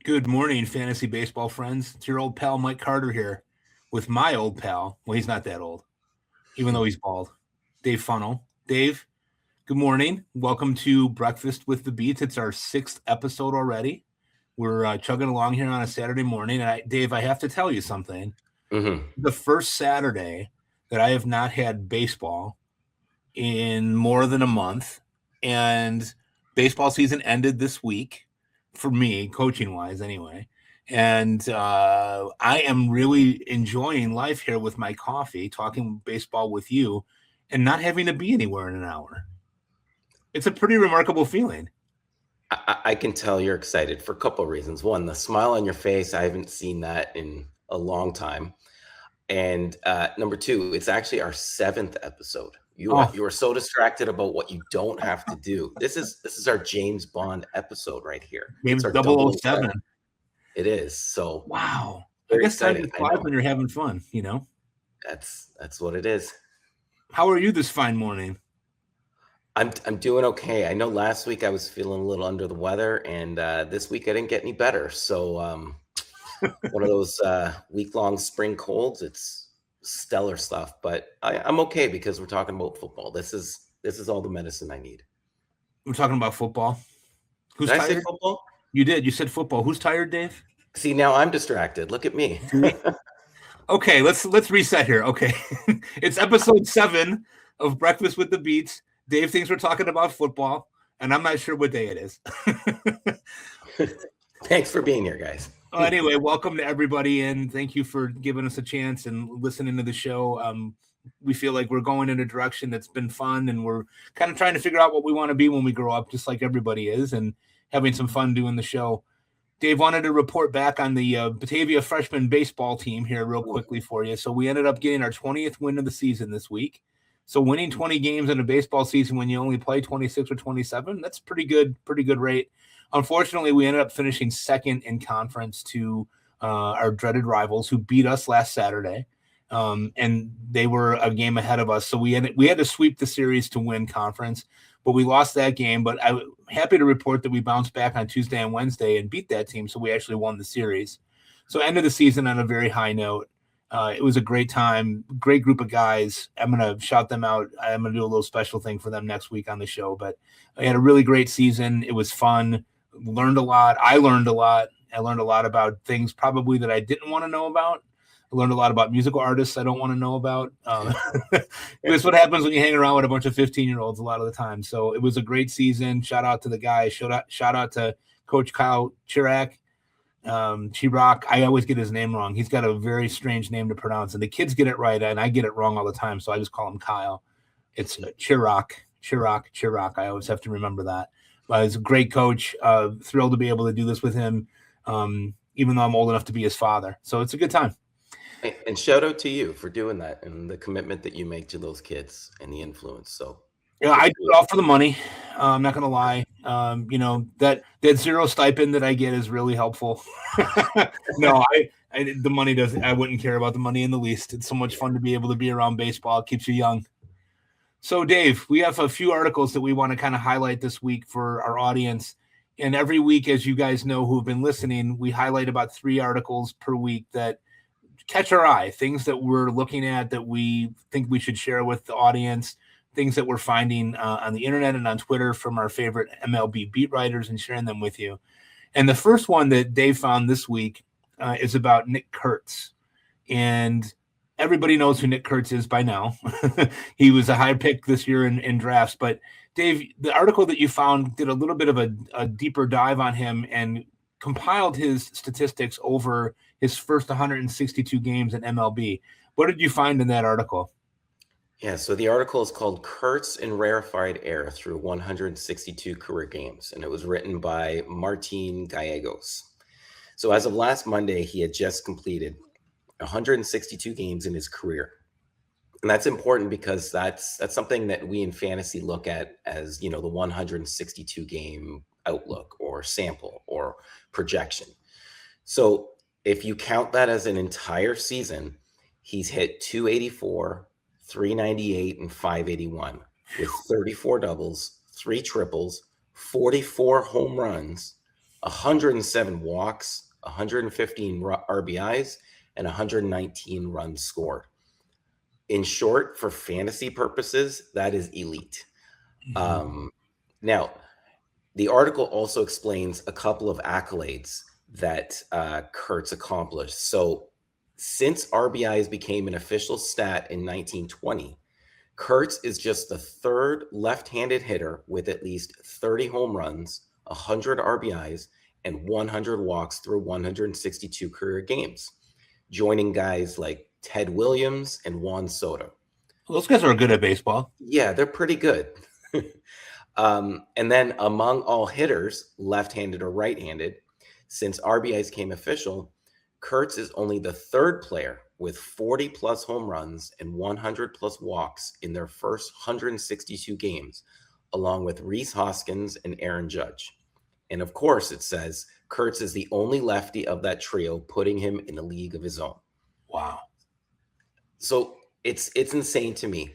Good morning, fantasy baseball friends. It's your old pal Mike Carter here with my old pal. Well, he's not that old, even though he's bald. Dave Funnel. Dave, good morning. Welcome to Breakfast with the Beats. It's our 6th episode already. We're chugging along here on a Saturday morning. And Dave, I have to tell you something. Mm-hmm. The first Saturday that I have not had baseball in more than a month, and baseball season ended this week for me, coaching wise, anyway. And I am really enjoying life here with my coffee, talking baseball with you, and not having to be anywhere in an hour. It's a pretty remarkable feeling. I can tell you're excited for a couple of reasons. One, the smile on your face, I haven't seen that in a long time. And number two, it's actually our 7th episode. You are so distracted about what you don't have to do. This is our James Bond episode right here. James It's our 007. It is. So wow. I very guess time exciting. just flies when you're having fun, you know? That's what it is. How are you this fine morning? I'm doing okay. I know last week I was feeling a little under the weather, and this week I didn't get any better. So one of those week-long spring colds. It's stellar stuff, but I'm okay because we're talking about football. This is all the medicine I need. We're talking about football. Who's Did I tired? say football? You did. You said football. Who's tired, Dave? See, now I'm distracted. Look at me. Okay, let's reset here. Okay. It's episode 7 of Breakfast with the Beats. Dave thinks we're talking about football, and I'm not sure what day it is. Thanks for being here, guys. Well, anyway, welcome to everybody, and thank you for giving us a chance and listening to the show. We feel like we're going in a direction that's been fun, and we're kind of trying to figure out what we want to be when we grow up, just like everybody is, and having some fun doing the show. Dave wanted to report back on the Batavia freshman baseball team here real quickly for you. So we ended up getting our 20th win of the season this week. So winning 20 games in a baseball season when you only play 26 or 27, that's pretty good rate. Unfortunately, we ended up finishing second in conference to our dreaded rivals who beat us last Saturday. And they were a game ahead of us. So we had to sweep the series to win conference, but we lost that game. But I'm happy to report that we bounced back on Tuesday and Wednesday and beat that team. So we actually won the series. So ended the season on a very high note. It was a great time, great group of guys. I'm going to shout them out. I'm going to do a little special thing for them next week on the show. But I had a really great season. It was fun. Learned a lot. I learned a lot. I learned a lot about things probably that I didn't want to know about. I learned a lot about musical artists I don't want to know about. That's what happens when you hang around with a bunch of 15-year-olds a lot of the time. So it was a great season. Shout out to the guys. Shout out to Coach Kyle Chirac. Chirac. I always get his name wrong. He's got a very strange name to pronounce, and the kids get it right, and I get it wrong all the time. So I just call him Kyle. It's Chirac. I always have to remember that. But he's a great coach. Thrilled to be able to do this with him, even though I'm old enough to be his father. So it's a good time. And shout out to you for doing that and the commitment that you make to those kids and the influence. So yeah, I do it all for the money. I'm not going to lie. That zero stipend that I get is really helpful. No, the money doesn't. I wouldn't care about the money in the least. It's so much fun to be able to be around baseball. It keeps you young. So, Dave, we have a few articles that we want to kind of highlight this week for our audience. And every week, as you guys know who have been listening, we highlight about 3 articles per week that catch our eye, things that we're looking at that we think we should share with the audience, things that we're finding on the internet and on Twitter from our favorite MLB beat writers and sharing them with you. And the first one that Dave found this week is about Nick Kurtz. And everybody knows who Nick Kurtz is by now. He was a high pick this year in drafts. But, Dave, the article that you found did a little bit of a deeper dive on him and compiled his statistics over his first 162 games in MLB. What did you find in that article? Yeah, so the article is called Kurtz in Rarefied Air Through 162 Career Games, and it was written by Martin Gallegos. So as of last Monday, he had just completed 162 games in his career. And that's important because that's something that we in fantasy look at as, the 162 game outlook or sample or projection. So if you count that as an entire season, he's hit 284, 398, and 581 with 34 doubles, 3 triples, 44 home runs, 107 walks, 115 RBIs, and 119 runs scored. In short, for fantasy purposes, that is elite. Now, the article also explains a couple of accolades that Kurtz accomplished. So since RBIs became an official stat in 1920, Kurtz is just the third left-handed hitter with at least 30 home runs, 100 RBIs, and 100 walks through 162 career games, joining guys like Ted Williams and Juan Soto. Those guys are good at baseball. Yeah, they're pretty good. And then among all hitters, left-handed or right-handed, since RBIs came official, Kurtz is only the third player with 40 plus home runs and 100 plus walks in their first 162 games, along with Rhys Hoskins and Aaron Judge. And of course, it says Kurtz is the only lefty of that trio, putting him in a league of his own. Wow. So it's insane to me.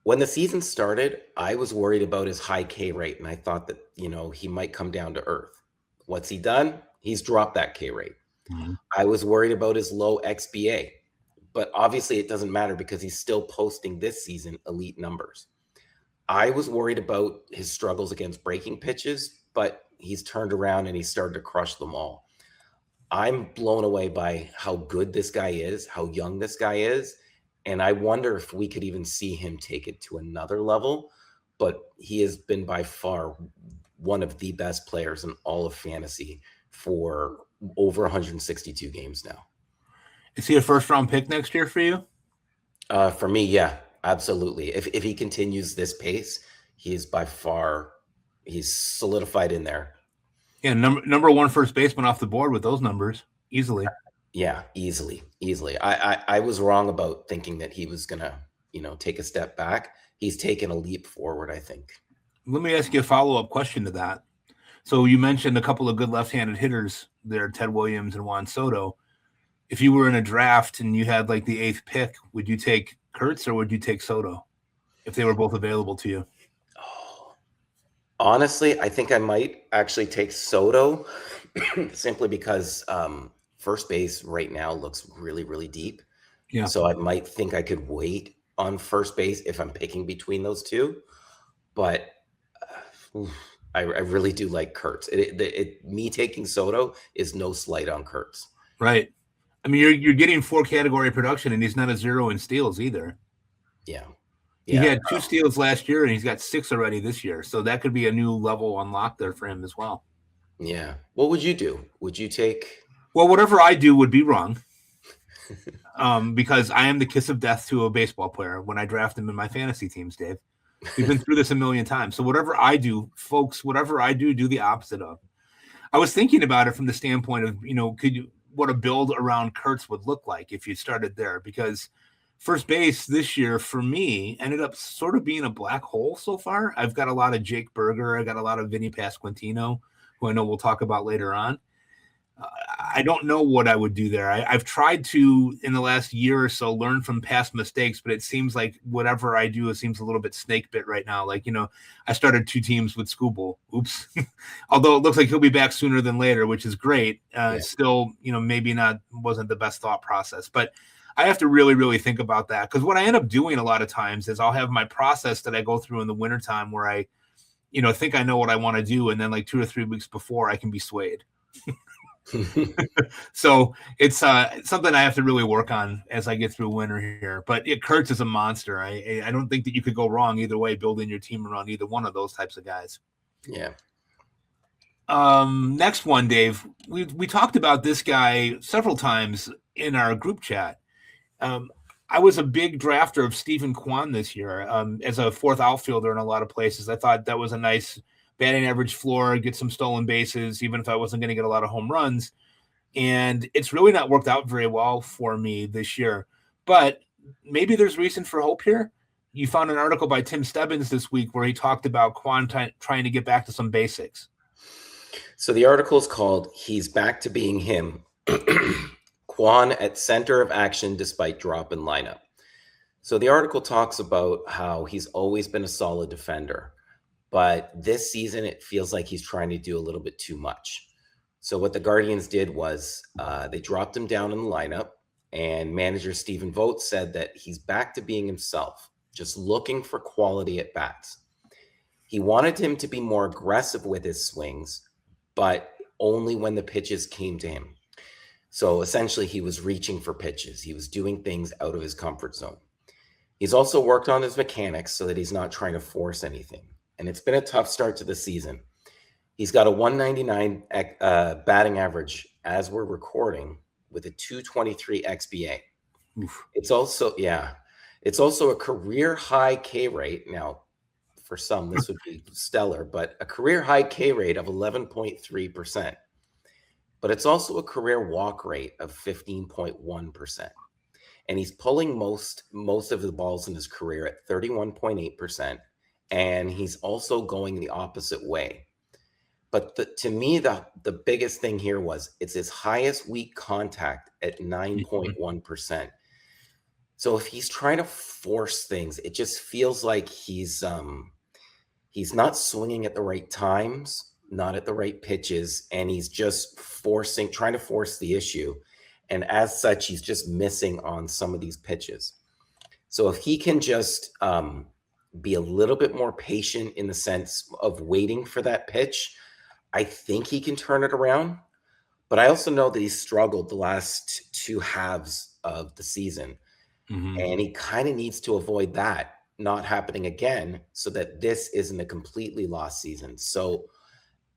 When the season started, I was worried about his high K rate, and I thought that, he might come down to earth. What's he done? He's dropped that K rate. Mm-hmm. I was worried about his low XBA, but obviously it doesn't matter because he's still posting this season elite numbers. I was worried about his struggles against breaking pitches, but he's turned around and he started to crush them all. I'm blown away by how good this guy is, how young this guy is. And I wonder if we could even see him take it to another level. But he has been by far one of the best players in all of fantasy for over 162 games now. Is he a first-round pick next year for you? For me, yeah, absolutely. If he continues this pace, he's solidified in there. Yeah, number one first baseman off the board with those numbers, easily. Yeah, easily. I was wrong about thinking that he was gonna, take a step back. He's taken a leap forward, I think. Let me ask you a follow-up question to that. So you mentioned a couple of good left-handed hitters there, Ted Williams and Juan Soto. If you were in a draft and you had like the 8th pick, would you take Kurtz or would you take Soto if they were both available to you? Oh, honestly, I think I might actually take Soto simply because first base right now looks really, really deep. Yeah. So I might think I could wait on first base if I'm picking between those two. But I really do like Kurtz. Me taking Soto is no slight on Kurtz. Right. I mean, you're getting 4 category production, and he's not a 0 in steals either. Yeah. He had 2 steals last year, and he's got 6 already this year. So that could be a new level unlocked there for him as well. Yeah. What would you do? Would you take? Well, whatever I do would be wrong. Because I am the kiss of death to a baseball player when I draft him in my fantasy teams, Dave. We've been through this a million times. So whatever I do, folks, do the opposite of. I was thinking about it from the standpoint of, what a build around Kurtz would look like if you started there, because first base this year for me ended up sort of being a black hole so far. I've got a lot of Jake Berger. I got a lot of Vinnie Pasquantino, who I know we'll talk about later on. I don't know what I would do there. I've tried to, in the last year or so, learn from past mistakes, but it seems like whatever I do, it seems a little bit snake bit right now. Like, I started 2 teams with Skubal. Oops. Although it looks like he'll be back sooner than later, which is great. Still, maybe wasn't the best thought process, but I have to really, really think about that. Because what I end up doing a lot of times is I'll have my process that I go through in the wintertime where I, think I know what I want to do. And then like 2 or 3 weeks before I can be swayed. So it's something I have to really work on as I get through winter here. But Kurtz is a monster. I don't think that you could go wrong either way, building your team around either one of those types of guys. Yeah. Next one, Dave. We talked about this guy several times in our group chat. I was a big drafter of Stephen Kwan this year as a 4th outfielder in a lot of places. I thought that was a nice batting average floor, get some stolen bases, even if I wasn't going to get a lot of home runs. And it's really not worked out very well for me this year. But maybe there's reason for hope here. You found an article by Tim Stebbins this week where he talked about Kwan trying to get back to some basics. So the article is called "He's Back to Being Him." Kwan at center of action despite drop in lineup. So the article talks about how he's always been a solid defender, but this season it feels like he's trying to do a little bit too much. So what the Guardians did was they dropped him down in the lineup, and manager Stephen Vogt said that he's back to being himself, just looking for quality at bats. He wanted him to be more aggressive with his swings, but only when the pitches came to him. So essentially, he was reaching for pitches. He was doing things out of his comfort zone. He's also worked on his mechanics so that he's not trying to force anything. And it's been a tough start to the season. He's got a 199 batting average as we're recording with a 223 XBA. Oof. It's also a career high K rate. Now, for some, this would be stellar, but a career high K rate of 11.3%. But it's also a career walk rate of 15.1%. And he's pulling most of the balls in his career at 31.8%. And he's also going the opposite way. But to me, the biggest thing here was it's his highest weak contact at 9.1%. So if he's trying to force things, it just feels like he's not swinging at the right times, not at the right pitches, and he's just trying to force the issue. And as such, he's just missing on some of these pitches. So if he can just be a little bit more patient in the sense of waiting for that pitch, I think he can turn it around. But I also know that he's struggled the last two halves of the season. Mm-hmm. And he kind of needs to avoid that not happening again so that this isn't a completely lost season. So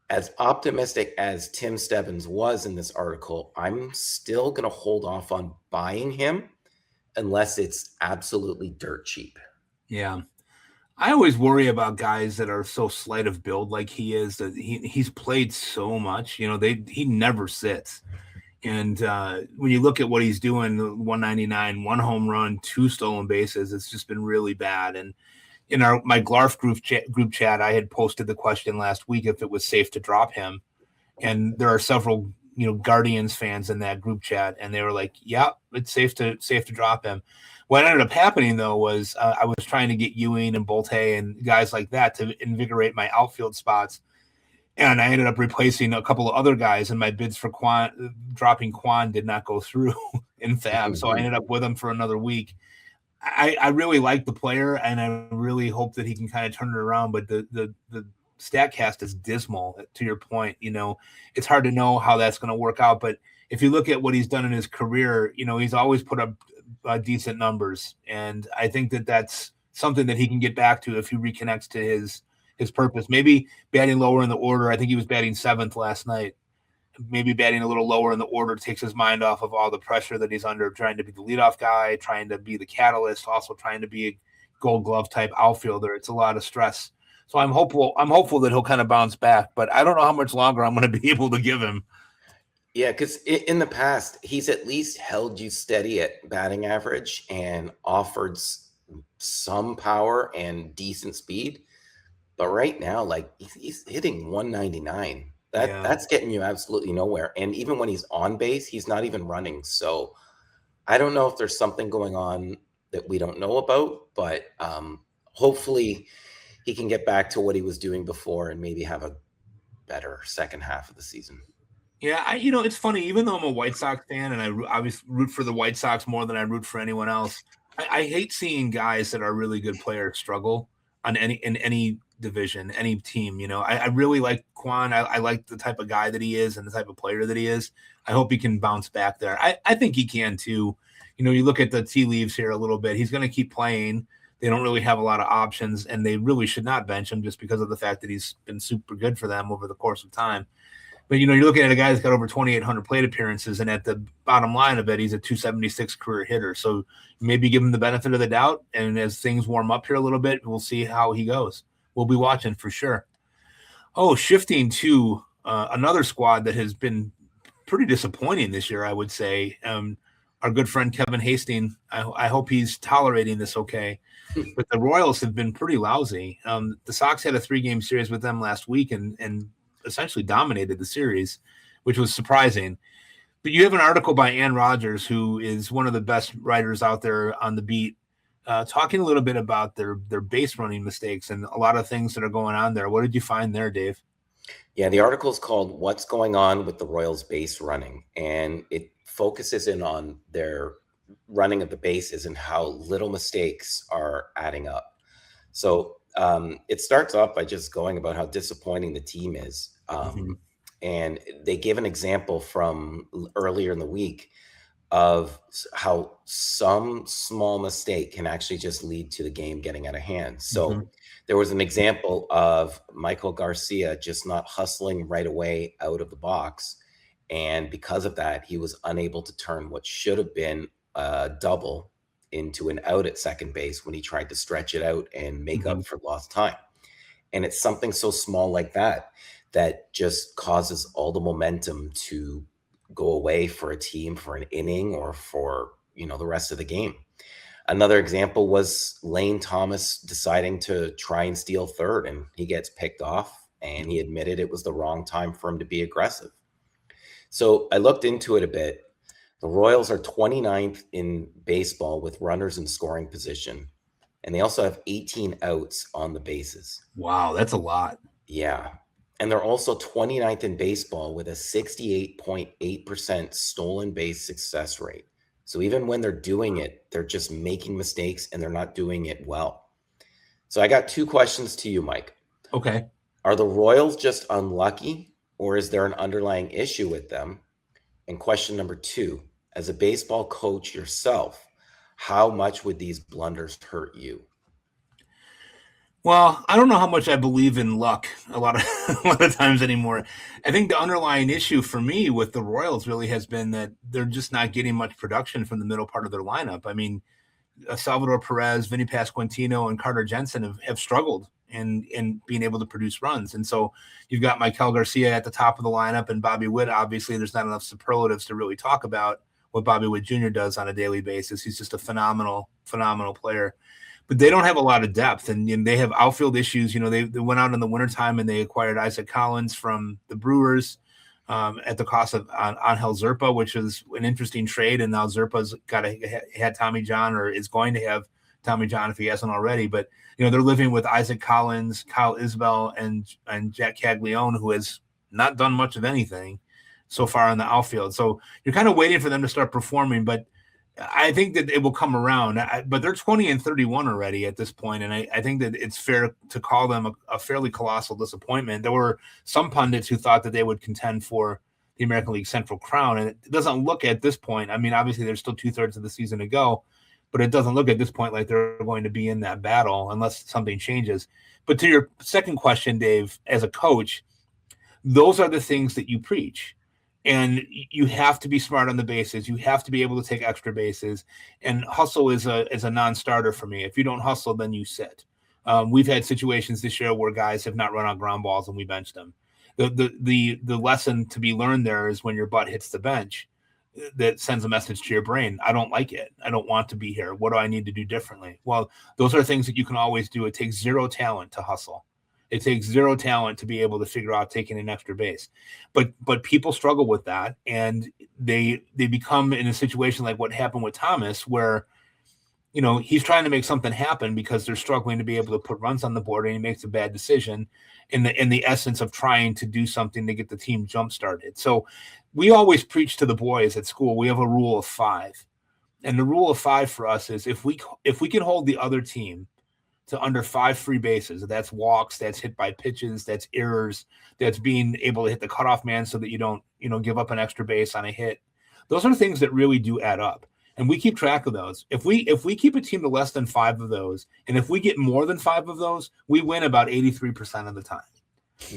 as optimistic as Tim Stebbins was in this article, I'm still going to hold off on buying him unless it's absolutely dirt cheap. Yeah. I always worry about guys that are so slight of build like he is, that he's played so much, he never sits. And when you look at what he's doing, 199, 1 home run, 2 stolen bases, it's just been really bad. And in my Glarf group chat, I had posted the question last week if it was safe to drop him. And there are several, Guardians fans in that group chat, and they were like, yeah, it's safe to drop him. What ended up happening, though, was I was trying to get Ewing and Bolte and guys like that to invigorate my outfield spots. And I ended up replacing a couple of other guys, and my bids for dropping Kwan did not go through in Fab. Mm-hmm. So I ended up with him for another week. I really like the player, and I really hope that he can kind of turn it around. But the StatCast is dismal, to your point. It's hard to know how that's going to work out. But if you look at what he's done in his career, he's always put up decent numbers. And I think that that's something that he can get back to if he reconnects to his purpose. Maybe batting lower in the order. I think he was batting 7th last night. Maybe batting a little lower in the order takes his mind off of all the pressure that he's under, trying to be the leadoff guy, trying to be the catalyst, also trying to be a Gold Glove type outfielder. It's a lot of stress. So I'm hopeful that he'll kind of bounce back, but I don't know how much longer I'm going to be able to give him. Yeah, because in the past, he's at least held you steady at batting average and offered some power and decent speed. But right now, like he's hitting 199. That's getting you absolutely nowhere. And even when he's on base, he's not even running. So I don't know if there's something going on that we don't know about, but hopefully he can get back to what he was doing before and maybe have a better second half of the season. Yeah, it's funny. Even though I'm a White Sox fan and I obviously root for the White Sox more than I root for anyone else, I hate seeing guys that are really good players struggle in any division, any team. I really like Kwan. I like the type of guy that he is and the type of player that he is. I hope he can bounce back there. I think he can too. You look at the tea leaves here a little bit. He's going to keep playing. They don't really have a lot of options, and they really should not bench him just because of the fact that he's been super good for them over the course of time. But, you're looking at a guy that's got over 2,800 plate appearances, and at the bottom line of it, he's a 276 career hitter. So maybe give him the benefit of the doubt, and as things warm up here a little bit, we'll see how he goes. We'll be watching for sure. Oh, shifting to another squad that has been pretty disappointing this year, I would say. Our good friend Kevin Hastings, I hope he's tolerating this okay. But the Royals have been pretty lousy. The Sox had a 3-game series with them last week and essentially dominated the series, which was surprising. But you have an article by Ann Rogers, who is one of the best writers out there on the beat, talking a little bit about their base running mistakes and a lot of things that are going on there. What did you find there, Dave? Yeah, the article is called "What's Going On with the Royals Base Running," and it focuses in on their running of the bases and how little mistakes are adding up. So it starts off by just going about how disappointing the team is. And they give an example from earlier in the week of how some small mistake can actually just lead to the game getting out of hand. So there was an example of Michael Garcia just not hustling right away out of the box. And because of that, he was unable to turn what should have been a double into an out at second base when he tried to stretch it out and make up for lost time. And it's something so small like that that just causes all the momentum to go away for a team for an inning or for, the rest of the game. Another example was Lane Thomas deciding to try and steal third, and he gets picked off, and he admitted it was the wrong time for him to be aggressive. So I looked into it a bit. The Royals are 29th in baseball with runners in scoring position, and they also have 18 outs on the bases. Wow, that's a lot. Yeah. And they're also 29th in baseball with a 68.8% stolen base success rate. So even when they're doing it, they're just making mistakes and they're not doing it well. So I got two questions to you, Mike. Okay. Are the Royals just unlucky, or is there an underlying issue with them? And question number two, as a baseball coach yourself, how much would these blunders hurt you? Well, I don't know how much I believe in luck a lot of times anymore. I think the underlying issue for me with the Royals really has been that they're just not getting much production from the middle part of their lineup. I mean, Salvador Perez, Vinnie Pasquantino, and Carter Jensen have struggled in being able to produce runs. And so you've got Michael Garcia at the top of the lineup and Bobby Witt. Obviously, there's not enough superlatives to really talk about what Bobby Witt Jr. does on a daily basis. He's just a phenomenal player. But they don't have a lot of depth, and they have outfield issues. They went out in the wintertime and they acquired Isaac Collins from the Brewers at the cost of Angel Zerpa, which is an interesting trade. And now Zerpa's had Tommy John, or is going to have Tommy John if he hasn't already. But they're living with Isaac Collins, Kyle Isbell, and Jack Caglione, who has not done much of anything so far in the outfield. So you're kind of waiting for them to start performing, but I think that it will come around. But they're 20-31 already at this point, and I think that it's fair to call them a fairly colossal disappointment. There were some pundits who thought that they would contend for the American League Central crown, and it doesn't look at this point. I mean, obviously, there's still 2/3 of the season to go, but it doesn't look at this point like they're going to be in that battle unless something changes. But to your second question, Dave, as a coach, those are the things that you preach. And you have to be smart on the bases. You have to be able to take extra bases. And hustle is a non-starter for me. If you don't hustle, then you sit. We've had situations this year where guys have not run on ground balls and we benched them. The lesson to be learned there is when your butt hits the bench, that sends a message to your brain. I don't like it. I don't want to be here. What do I need to do differently? Well, those are things that you can always do. It takes zero talent to hustle. It takes zero talent to be able to figure out taking an extra base. But people struggle with that, and they become in a situation like what happened with Thomas, where he's trying to make something happen because they're struggling to be able to put runs on the board, and he makes a bad decision in the essence of trying to do something to get the team jump started. So we always preach to the boys at school. We have a rule of 5. And the rule of 5 for us is if we can hold the other team to under 5 free bases, that's walks, that's hit by pitches, that's errors, that's being able to hit the cutoff man so that you don't, give up an extra base on a hit. Those are things that really do add up. And we keep track of those. If we keep a team to less than 5 of those, and if we get more than 5 of those, we win about 83% of the time.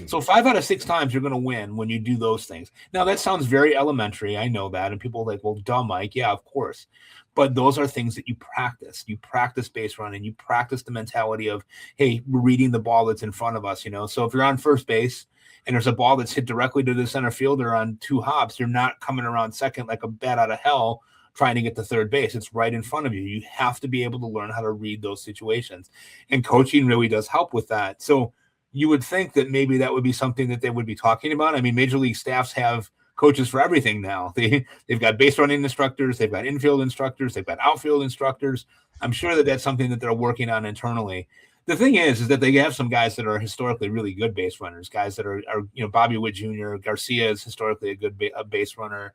So 5 out of 6 times you're going to win when you do those things. Now that sounds very elementary. I know that. And people are like, well, duh, Mike. Yeah, of course. But those are things that you practice. You practice base running. You practice the mentality of, hey, we're reading the ball that's in front of us. So if you're on first base and there's a ball that's hit directly to the center fielder on 2 hops, you're not coming around second like a bat out of hell trying to get to third base. It's right in front of you. You have to be able to learn how to read those situations. And coaching really does help with that. So you would think that maybe that would be something that they would be talking about. I mean, major league staffs have coaches for everything now. They've got base running instructors, they've got infield instructors, they've got outfield instructors. I'm sure that that's something that they're working on internally. the thing is that they have some guys that are historically really good base runners, guys that are Bobby Witt Jr., Garcia is historically a good base runner.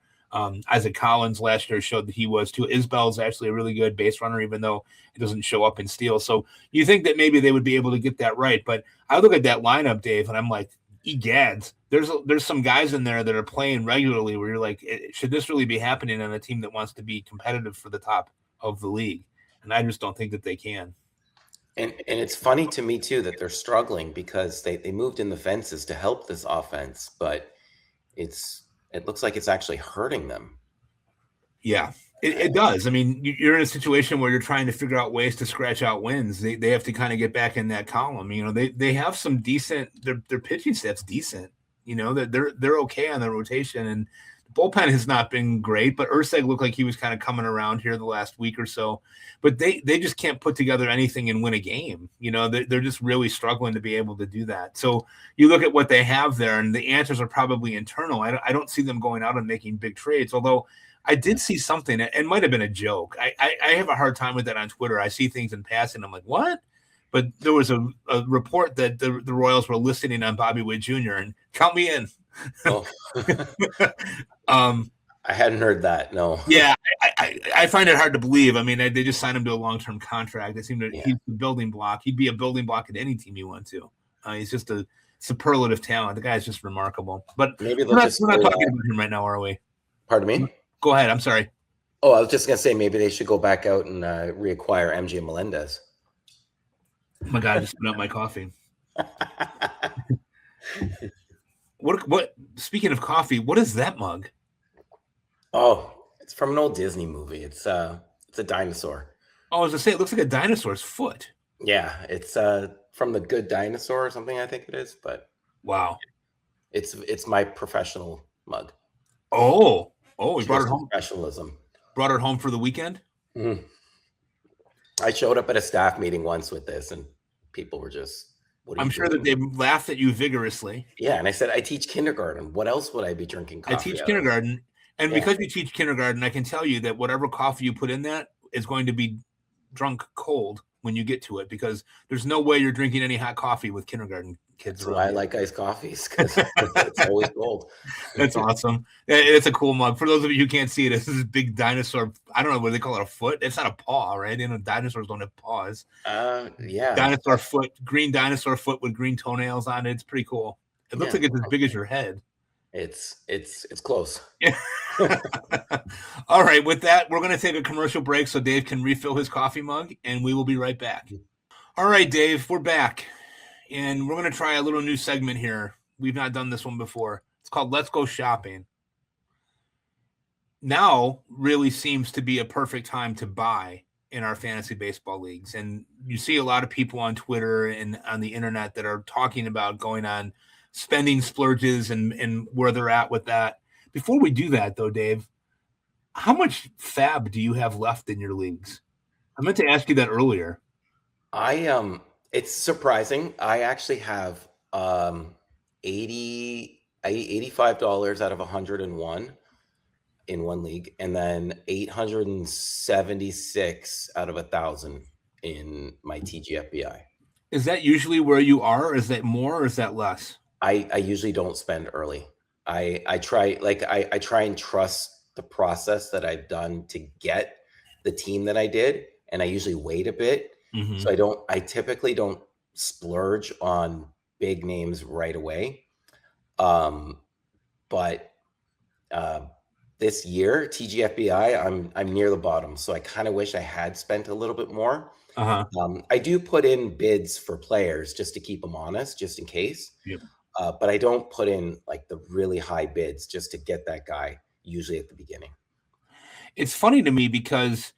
Isaac Collins last year showed that he was too. Isbell's actually a really good base runner, even though it doesn't show up in steals. So you think that maybe they would be able to get that right. But I look at that lineup, Dave, and I'm like, egads, there's some guys in there that are playing regularly where you're like, should this really be happening on a team that wants to be competitive for the top of the league? And I just don't think that they can. And it's funny to me too that they're struggling because they moved in the fences to help this offense, but it looks like it's actually hurting them. Yeah, it does. I mean, you're in a situation where you're trying to figure out ways to scratch out wins. They have to kind of get back in that column. They have some decent. Their pitching staff's decent. They're okay on the rotation, and the bullpen has not been great. But Urseg looked like he was kind of coming around here the last week or so. But they just can't put together anything and win a game. They're just really struggling to be able to do that. So you look at what they have there, and the answers are probably internal. I don't see them going out and making big trades, although I did see something. It might have been a joke. I have a hard time with that on Twitter. I see things in passing. I'm like, what? But there was a report that the Royals were listening on Bobby Witt Jr. and count me in. Oh. I hadn't heard that. No. Yeah, I find it hard to believe. I mean, they just signed him to a long-term contract. They seem to he's the building block. He'd be a building block at any team you want to. He's just a superlative talent. The guy's just remarkable. But maybe we're not talking about him right now, are we? Pardon me? Go ahead. I'm sorry. Oh, I was just going to say maybe they should go back out and reacquire MJ Melendez. Oh my God, I just spit out my coffee. What? Speaking of coffee, what is that mug? Oh, it's from an old Disney movie. It's a dinosaur. Oh, I was going to say, it looks like a dinosaur's foot. Yeah, it's from The Good Dinosaur or something, I think it is. But wow, it's my professional mug. Oh, we brought it home. Professionalism. Brought it home for the weekend. Mm-hmm. I showed up at a staff meeting once with this, and people were just. I'm sure that they laughed at you vigorously. Yeah, and I said, I teach kindergarten. What else would I be drinking coffee? I teach kindergarten, and because you teach kindergarten, I can tell you that whatever coffee you put in that is going to be drunk cold when you get to it, because there's no way you're drinking any hot coffee with kindergarten kids. That's why I like iced coffees, because it's always cold. That's awesome. It's a cool mug. For those of you who can't see it, this is a big dinosaur. I don't know what they call it, a foot. It's not a paw, right? Dinosaurs don't have paws. Yeah. Dinosaur foot, green dinosaur foot with green toenails on it. It's pretty cool. It looks like it's as big as your head. It's close. Yeah. All right. With that, we're going to take a commercial break so Dave can refill his coffee mug, and we will be right back. All right, Dave, we're back, and we're going to try a little new segment here. We've not done this one before. It's called Let's Go Shopping. Now really seems to be a perfect time to buy in our fantasy baseball leagues. And you see a lot of people on Twitter and on the internet that are talking about going on spending splurges and where they're at with that. Before we do that, though, Dave, how much fab do you have left in your leagues? I meant to ask you that earlier. It's surprising. I actually have $85 out of 101 in one league, and then 876 out of 1,000 in my TGFBI. Is that usually where you are? Or is that more, or is that less? I usually don't spend early. I try and trust the process that I've done to get the team that I did, and I usually wait a bit. Mm-hmm. So I typically don't splurge on big names right away. But this year, TGFBI, I'm near the bottom. So I kind of wish I had spent a little bit more. Uh-huh. I do put in bids for players just to keep them honest, just in case. Yep. But I don't put in like the really high bids just to get that guy usually at the beginning. It's funny to me because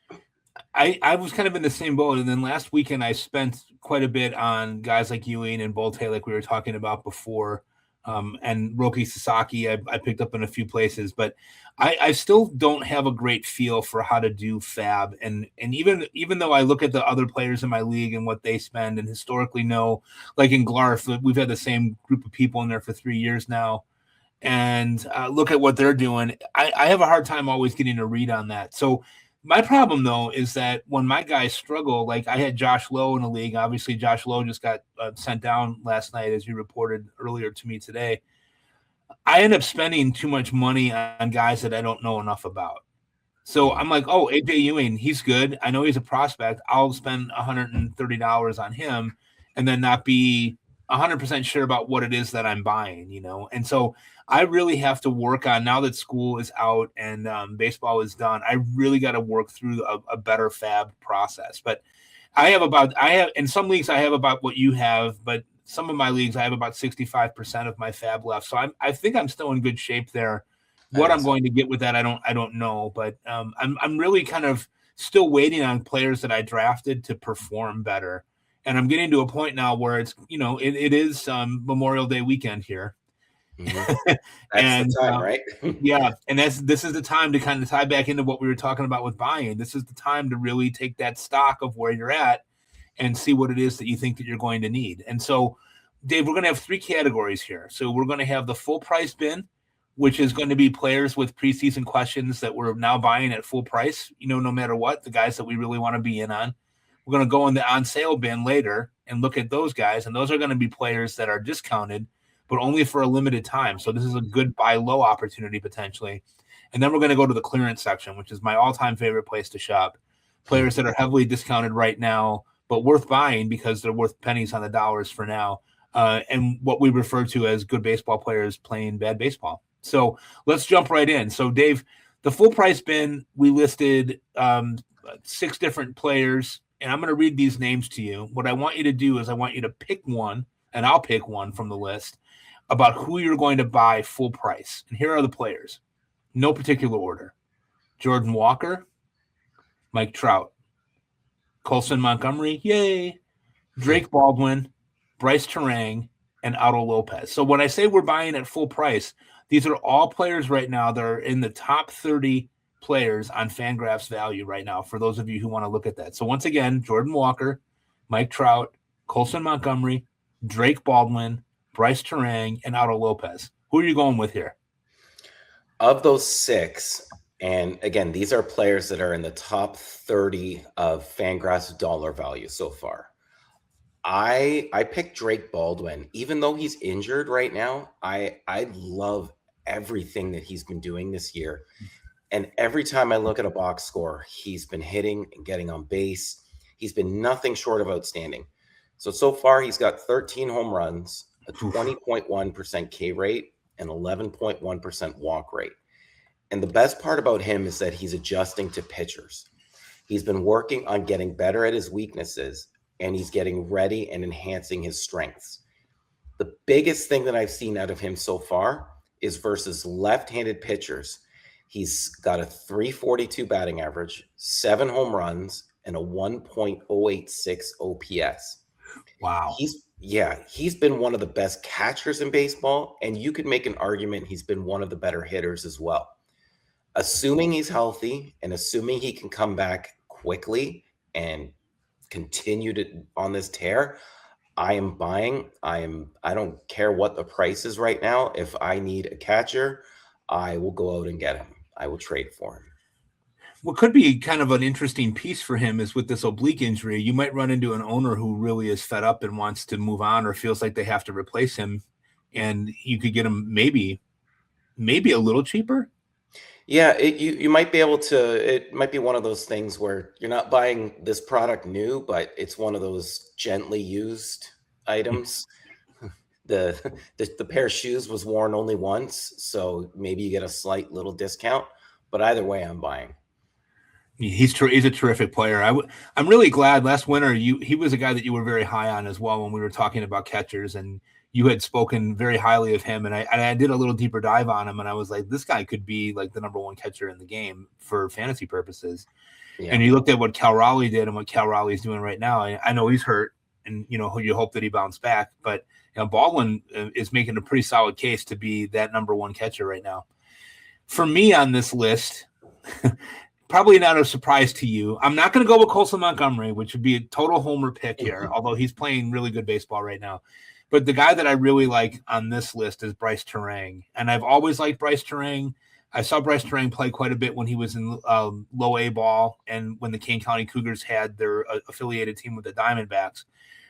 I was kind of in the same boat. And then last weekend, I spent quite a bit on guys like Ewing and Bolte, like we were talking about before. And Roki Sasaki, I picked up in a few places, but I still don't have a great feel for how to do fab. And even though I look at the other players in my league and what they spend, and historically know, like in Glarf, we've had the same group of people in there for 3 years now, and look at what they're doing. I have a hard time always getting a read on that. So My problem, though, is that when my guys struggle, like I had Josh Lowe in a league. Obviously, Josh Lowe just got sent down last night, as you reported earlier to me today. I end up spending too much money on guys that I don't know enough about. So I'm like, oh, AJ Ewing, he's good. I know he's a prospect. I'll spend $130 on him and then not be 100% sure about what it is that I'm buying, you know? And so I really have to work on, now that school is out and baseball is done, I really got to work through a better fab process. But I have in some leagues I have about what you have, but some of my leagues I have about 65% of my fab left. So I think I'm still in good shape there. What I'm going to get with that, I don't know, but I'm really kind of still waiting on players that I drafted to perform better. And I'm getting to a point now where it's, you know, it is Memorial Day weekend here. Mm-hmm. That's the time, right? Yeah. And this is the time to kind of tie back into what we were talking about with buying. This is the time to really take that stock of where you're at and see what it is that you think that you're going to need. And so, Dave, we're going to have 3 categories here. So we're going to have the full price bin, which is going to be players with preseason questions that we're now buying at full price, you know, no matter what, the guys that we really want to be in on. We're going to go in the on sale bin later and look at those guys. And those are going to be players that are discounted, but only for a limited time. So this is a good buy low opportunity potentially. And then we're going to go to the clearance section, which is my all-time favorite place to shop. Players that are heavily discounted right now, but worth buying because they're worth pennies on the dollars for now. And what we refer to as good baseball players playing bad baseball. So let's jump right in. So, Dave, the full price bin, we listed 6 different players, and I'm going to read these names to you. What I want you to do is I want you to pick one, and I'll pick one from the list, about who you're going to buy full price. And here are the players. No particular order. Jordan Walker, Mike Trout, Colson Montgomery, yay, Drake Baldwin, Brice Turang, and Otto Lopez. So when I say we're buying at full price, these are all players right now that are in the top 30 players on Fangraphs value right now, for those of you who want to look at that. So once again, Jordan Walker, Mike Trout, Colson Montgomery, Drake Baldwin, Brice Turang, and Otto Lopez. Who are you going with here? Of those 6, and again, these are players that are in the top 30 of Fangraphs dollar value so far. I picked Drake Baldwin. Even though he's injured right now, I love everything that he's been doing this year. And every time I look at a box score, he's been hitting and getting on base. He's been nothing short of outstanding. So far, he's got 13 home runs, a 20.1% K rate, and 11.1% walk rate. And the best part about him is that he's adjusting to pitchers. He's been working on getting better at his weaknesses, and he's getting ready and enhancing his strengths. The biggest thing that I've seen out of him so far is versus left-handed pitchers. He's got a 342 batting average, 7 home runs, and a 1.086 OPS. Wow. He's been one of the best catchers in baseball, and you could make an argument he's been one of the better hitters as well. Assuming he's healthy and assuming he can come back quickly and continue on this tear, I am buying. I don't care what the price is right now. If I need a catcher, I will go out and get him. I will trade for him. What could be kind of an interesting piece for him is with this oblique injury, you might run into an owner who really is fed up and wants to move on or feels like they have to replace him, and you could get him maybe a little cheaper. Yeah, you might be able to. It might be one of those things where you're not buying this product new, but it's one of those gently used items. The pair of shoes was worn only once, so maybe you get a slight little discount. But either way, I'm buying. He's a terrific player. I'm really glad last winter he was a guy that you were very high on as well when we were talking about catchers, and you had spoken very highly of him. And I did a little deeper dive on him, and I was like, this guy could be like the number 1 catcher in the game for fantasy purposes. Yeah. And you looked at what Cal Raleigh did and what Cal Raleigh's doing right now. I know he's hurt, and you hope that he bounced back, but Baldwin is making a pretty solid case to be that number 1 catcher right now. For me on this list, probably not a surprise to you, I'm not going to go with Colson Montgomery, which would be a total homer pick here, although he's playing really good baseball right now. But the guy that I really like on this list is Brice Turang. And I've always liked Brice Turang. I saw Brice Turang play quite a bit when he was in low A ball and when the Kane County Cougars had their affiliated team with the Diamondbacks.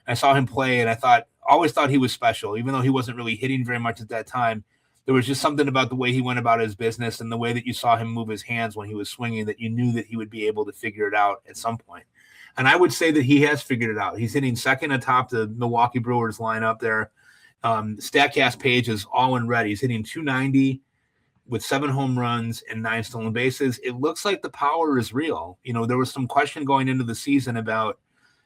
I saw him play, and I always thought he was special, even though he wasn't really hitting very much at that time. There was just something about the way he went about his business and the way that you saw him move his hands when he was swinging that you knew that he would be able to figure it out at some point. And I would say that he has figured it out. He's hitting second atop the Milwaukee Brewers lineup there. StatCast page is all in red. He's hitting 290 with 7 home runs and 9 stolen bases. It looks like the power is real. There was some question going into the season about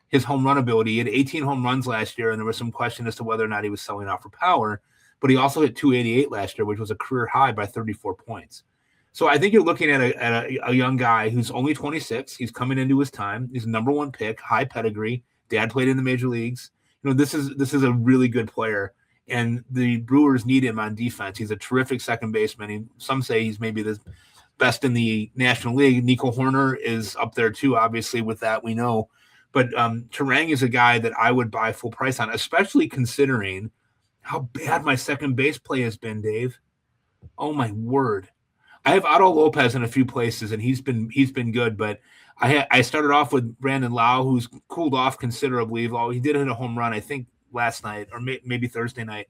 his home run ability. He had 18 home runs last year, and there was some question as to whether or not he was selling out for power. But he also hit 288 last year, which was a career high by 34 points. So I think you're looking at a young guy who's only 26. He's coming into his time. He's a number 1 pick, high pedigree. Dad played in the major leagues. This is a really good player, and the Brewers need him on defense. He's a terrific second baseman. Some say he's maybe the best in the National League. Nico Horner is up there too, obviously, with that we know. But Turang is a guy that I would buy full price on, especially considering how bad my second base play has been, Dave. Oh my word. I have Otto Lopez in a few places, and he's been good, but I started off with Brandon Lau, who's cooled off considerably. Although he did hit a home run, I think, last night or maybe Thursday night.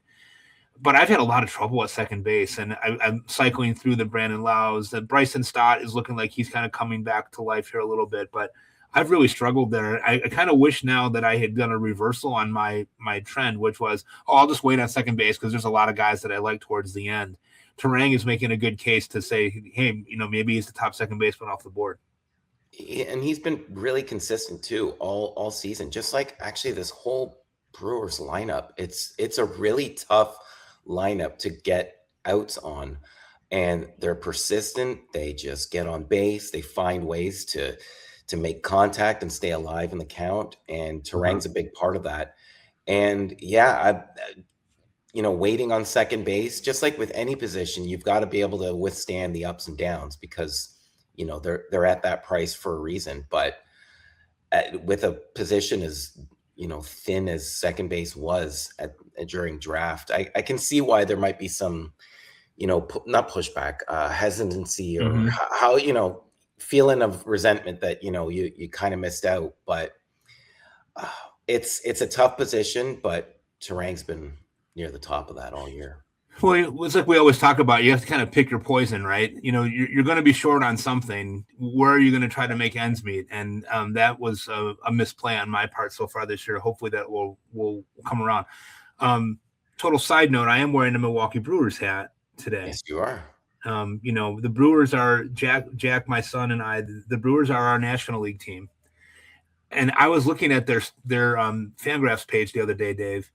But I've had a lot of trouble at second base, and I'm cycling through the Brandon Laus. The Bryson Stott is looking like he's kind of coming back to life here a little bit, but I've really struggled there. I kind of wish now that I had done a reversal on my trend, which was, I'll just wait on second base because there's a lot of guys that I like towards the end. Turang is making a good case to say, hey, maybe he's the top second baseman off the board. And he's been really consistent too all season, just like actually this whole Brewers lineup. It's a really tough lineup to get outs on, and they're persistent. They just get on base. They find ways to make contact and stay alive in the count. And Turang's a big part of that. And yeah, waiting on second base, just like with any position, you've got to be able to withstand the ups and downs because, they're at that price for a reason. But with a position as, thin as second base was during draft, I can see why there might be some, not pushback, hesitancy or how, feeling of resentment that you kind of missed out. But it's a tough position, but Turang's been near the top of that all year. Well, it's like we always talk about, you have to kind of pick your poison, right? You're going to be short on something. Where are you going to try to make ends meet? And that was a misplay on my part so far this year. Hopefully that will come around. Total side note, I am wearing a Milwaukee Brewers hat today. Yes, you are. The Brewers are Jack, my son, and I. The Brewers are our National League team, and I was looking at their Fangraphs page the other day, Dave.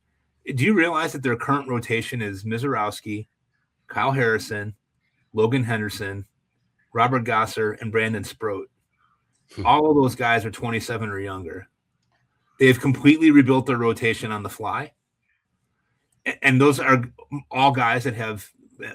Do you realize that their current rotation is Mizorowski, Kyle Harrison, Logan Henderson, Robert Gosser, and Brandon Sproat? All of those guys are 27 or younger. They've completely rebuilt their rotation on the fly, and those are all guys that have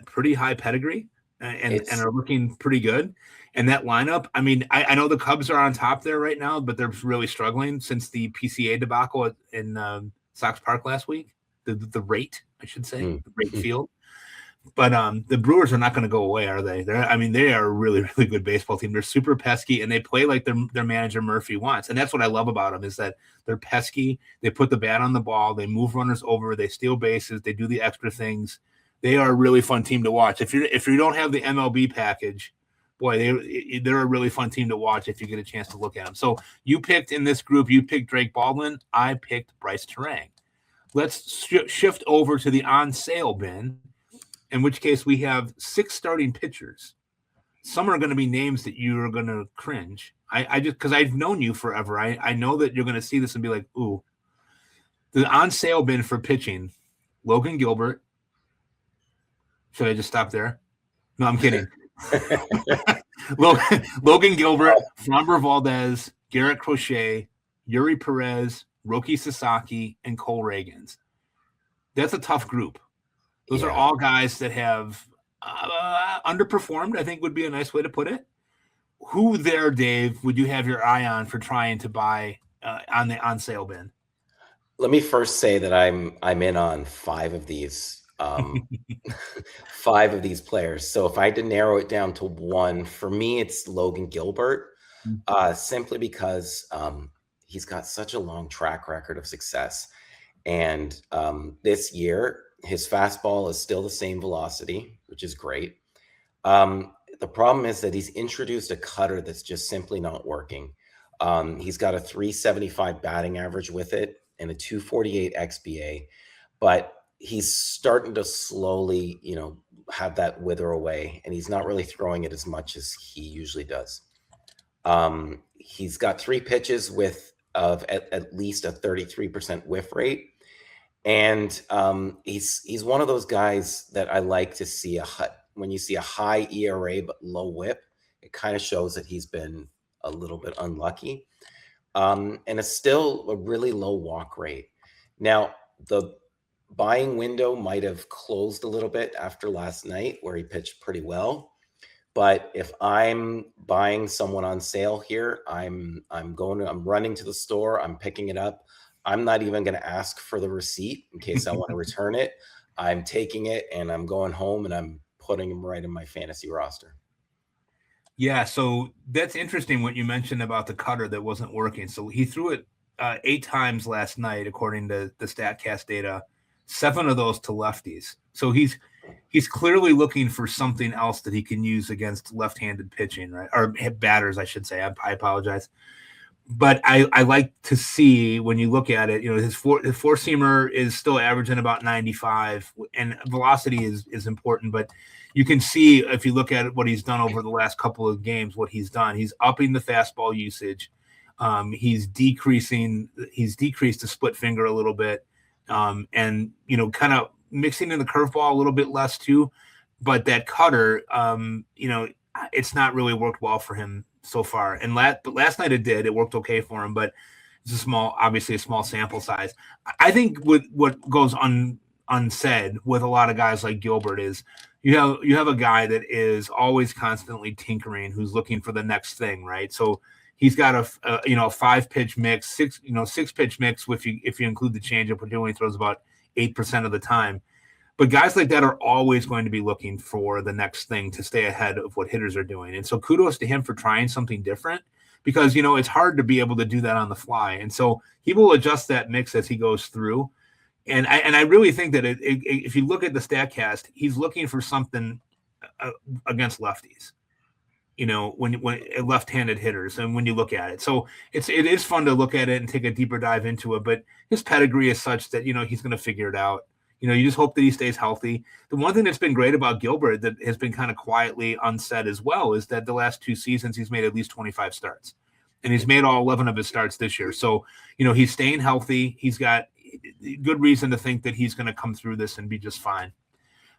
pretty high pedigree and are looking pretty good. And that lineup, I mean, I know the Cubs are on top there right now, but they're really struggling since the PCA debacle in Sox Park last week. The rate, I should say, the rate field. But the Brewers are not going to go away, are they? They are a really, really good baseball team. They're super pesky, and they play like their manager Murphy wants. And that's what I love about them is that they're pesky. They put the bat on the ball. They move runners over. They steal bases. They do the extra things. They are a really fun team to watch. If you don't have the MLB package, boy, they're a really fun team to watch if you get a chance to look at them. So you picked in this group, you picked Drake Baldwin. I picked Brice Turang. Let's shift over to the on-sale bin, in which case we have 6 starting pitchers. Some are going to be names that you are going to cringe. I just because I've known you forever. I know that you're going to see this and be like, ooh. The on-sale bin for pitching, Logan Gilbert. Should I just stop there? No, I'm kidding. Logan Gilbert, Framber Valdez, Garrett Crochet, Yuri Perez, Roki Sasaki, and Cole Reagans. That's a tough group. Those are all guys that have underperformed, I think would be a nice way to put it. Who there, Dave, would you have your eye on for trying to buy on the on-sale bin? Let me first say that I'm in on 5 of these 5 of these players. So if I had to narrow it down to one, for me, it's Logan Gilbert, simply because he's got such a long track record of success. And this year, his fastball is still the same velocity, which is great. The problem is that he's introduced a cutter that's just simply not working. He's got a 375 batting average with it and a 248 XBA, but he's starting to slowly, have that wither away, and he's not really throwing it as much as he usually does. He's got 3 pitches with at least a 33% whiff rate. And he's one of those guys that I like to see when you see a high ERA but low whip, it kind of shows that he's been a little bit unlucky. And it's still a really low walk rate. Now, the buying window might have closed a little bit after last night where he pitched pretty well. But if I'm buying someone on sale here, I'm running to the store, I'm picking it up. I'm not even going to ask for the receipt in case I want to return it. I'm taking it and I'm going home and I'm putting him right in my fantasy roster. Yeah, so that's interesting what you mentioned about the cutter that wasn't working. So he threw it 8 times last night, according to the StatCast data, 7 of those to lefties. So he's clearly looking for something else that he can use against left-handed pitching, right? Or batters, I should say. I apologize. But I like to see, when you look at it, his four-seamer is still averaging about 95, and velocity is important. But you can see, if you look at what he's done over the last couple of games, what he's done. He's upping the fastball usage. He's decreased the split finger a little bit, and kind of mixing in the curveball a little bit less too. But that cutter, it's not really worked well for him so far. And last night it did. It worked okay for him, but it's obviously a small sample size. I think what goes unsaid with a lot of guys like Gilbert is you have a guy that is always constantly tinkering, who's looking for the next thing, right? So he's got a 5-pitch mix, 6-pitch mix if you include the changeup, which he only throws about 8% of the time. But guys like that are always going to be looking for the next thing to stay ahead of what hitters are doing. And so kudos to him for trying something different, because, it's hard to be able to do that on the fly. And so he will adjust that mix as he goes through. And I really think that if you look at the StatCast, he's looking for something against lefties, when left-handed hitters, and when you look at it. So it is fun to look at it and take a deeper dive into it. But his pedigree is such that, he's going to figure it out. You just hope that he stays healthy. The one thing that's been great about Gilbert that has been kind of quietly unsaid as well is that the last 2 seasons he's made at least 25 starts. And he's made all 11 of his starts this year. So, he's staying healthy. He's got good reason to think that he's going to come through this and be just fine.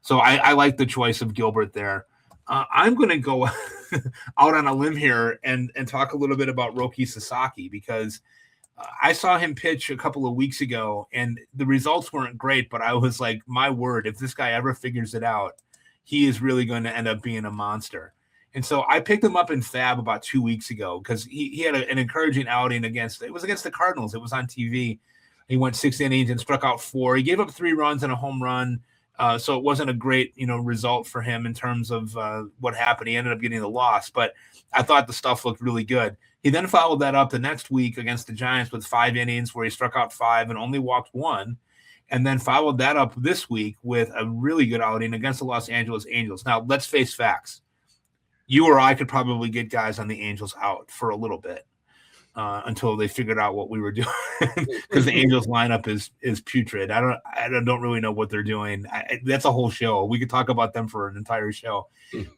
So I like the choice of Gilbert there. I'm going to go out on a limb here and talk a little bit about Roki Sasaki, because I saw him pitch a couple of weeks ago, and the results weren't great, but I was like, my word, if this guy ever figures it out, he is really going to end up being a monster. And so I picked him up in Fab about 2 weeks ago, because he had an encouraging outing against the Cardinals. It was on TV. He went 6 innings and struck out 4. He gave up 3 runs and a home run. So it wasn't a great, result for him in terms of what happened. He ended up getting the loss, but I thought the stuff looked really good. He then followed that up the next week against the Giants with 5 innings where he struck out 5 and only walked 1, and then followed that up this week with a really good outing against the Los Angeles Angels. Now, let's face facts. You or I could probably get guys on the Angels out for a little bit until they figured out what we were doing, because the Angels lineup is putrid. I don't really know what they're doing. That's a whole show. We could talk about them for an entire show.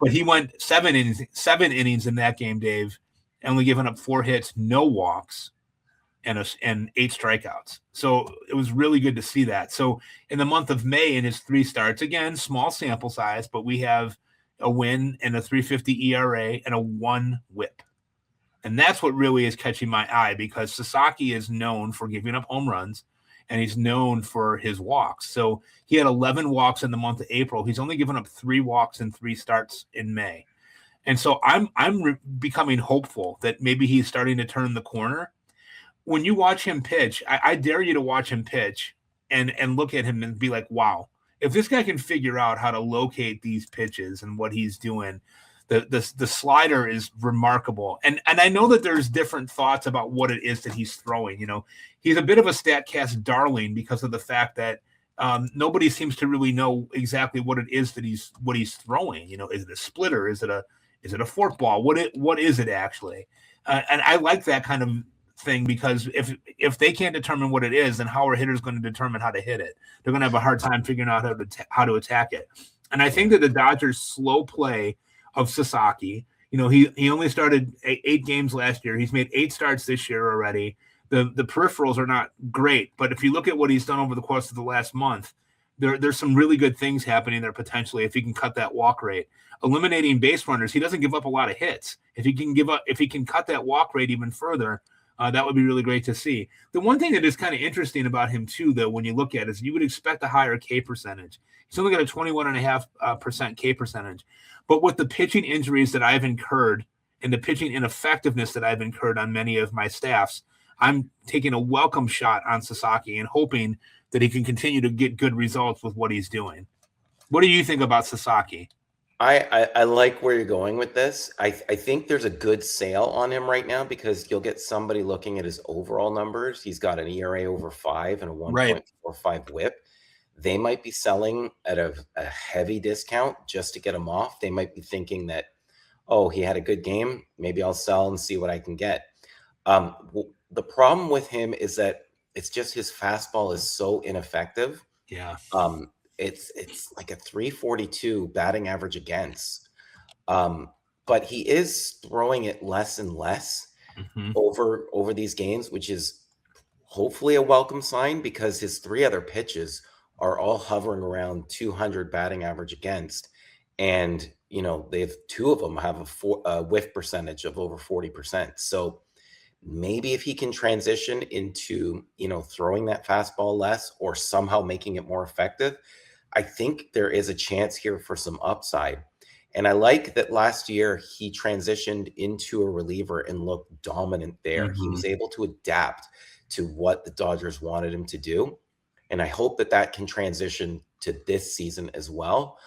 But he went 7 innings in that game, Dave, only giving up 4 hits, no walks, and 8 strikeouts. So it was really good to see that. So in the month of May, in his 3 starts, again, small sample size, but we have a win and a 3.50 ERA and a 1 whip. And that's what really is catching my eye, because Sasaki is known for giving up home runs, and he's known for his walks. So he had 11 walks in the month of April. He's only given up 3 walks in 3 starts in May. And so I'm becoming hopeful that maybe he's starting to turn the corner. When you watch him pitch, I dare you to watch him pitch and look at him and be like, wow. if this guy can figure out how to locate these pitches and what he's doing, the slider is remarkable. And I know that there's different thoughts about what it is that he's throwing. You know, he's a bit of a StatCast darling because of the fact that nobody seems to really know exactly what it is that he's throwing. You know, is it a splitter? Is it a forkball? What is it actually? And I like that kind of thing, because if they can't determine what it is, then how are hitters going to determine how to hit it? They're going to have a hard time figuring out how to attack it. And I think that the Dodgers' slow play of Sasaki, you know, he only started 8 games last year. He's made 8 starts this year already. The peripherals are not great, but if you look at what he's done over the course of the last month, there's some really good things happening there potentially if he can cut that walk rate. Eliminating base runners, he doesn't give up a lot of hits. If he can cut that walk rate even further, that would be really great to see. The one thing that is kind of interesting about him too, though, when you look at it, is you would expect a higher K percentage. He's only got a 21.5% K percentage. But with the pitching injuries that I've incurred and the pitching ineffectiveness that I've incurred on many of my staffs, I'm taking a welcome shot on Sasaki and hoping that he can continue to get good results with what he's doing. What do you think about Sasaki? I like where you're going with this. I think there's a good sale on him right now, because you'll get somebody looking at his overall numbers. He's got an ERA over 5 and a 1.45 whip. They might be selling at a heavy discount just to get him off. They might be thinking that, oh, he had a good game, maybe I'll sell and see what I can get. The problem with him is that it's just his fastball is so ineffective. Yeah. It's like a 342 batting average against. But he is throwing it less and less over these games, which is hopefully a welcome sign, because his 3 other pitches are all hovering around 200 batting average against. And, you know, 2 of them have a whiff percentage of over 40%. So maybe if he can transition into, you know, throwing that fastball less or somehow making it more effective, I think there is a chance here for some upside. And I like that last year he transitioned into a reliever and looked dominant there. He was able to adapt to what the Dodgers wanted him to do. And I hope that can transition to this season as well.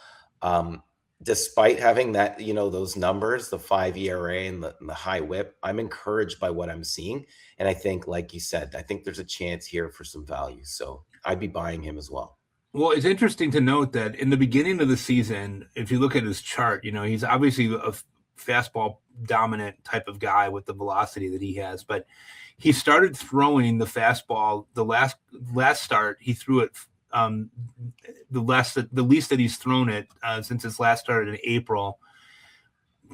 Despite having that, you know, those numbers, the 5 ERA and the high whip, I'm encouraged by what I'm seeing. And I think, like you said, I think there's a chance here for some value. So I'd be buying him as well. Well, it's interesting to note that in the beginning of the season, if you look at his chart, you know, he's obviously a fastball dominant type of guy with the velocity that he has, but he started throwing the fastball. The last start, he threw it the least that he's thrown it since his last start in April,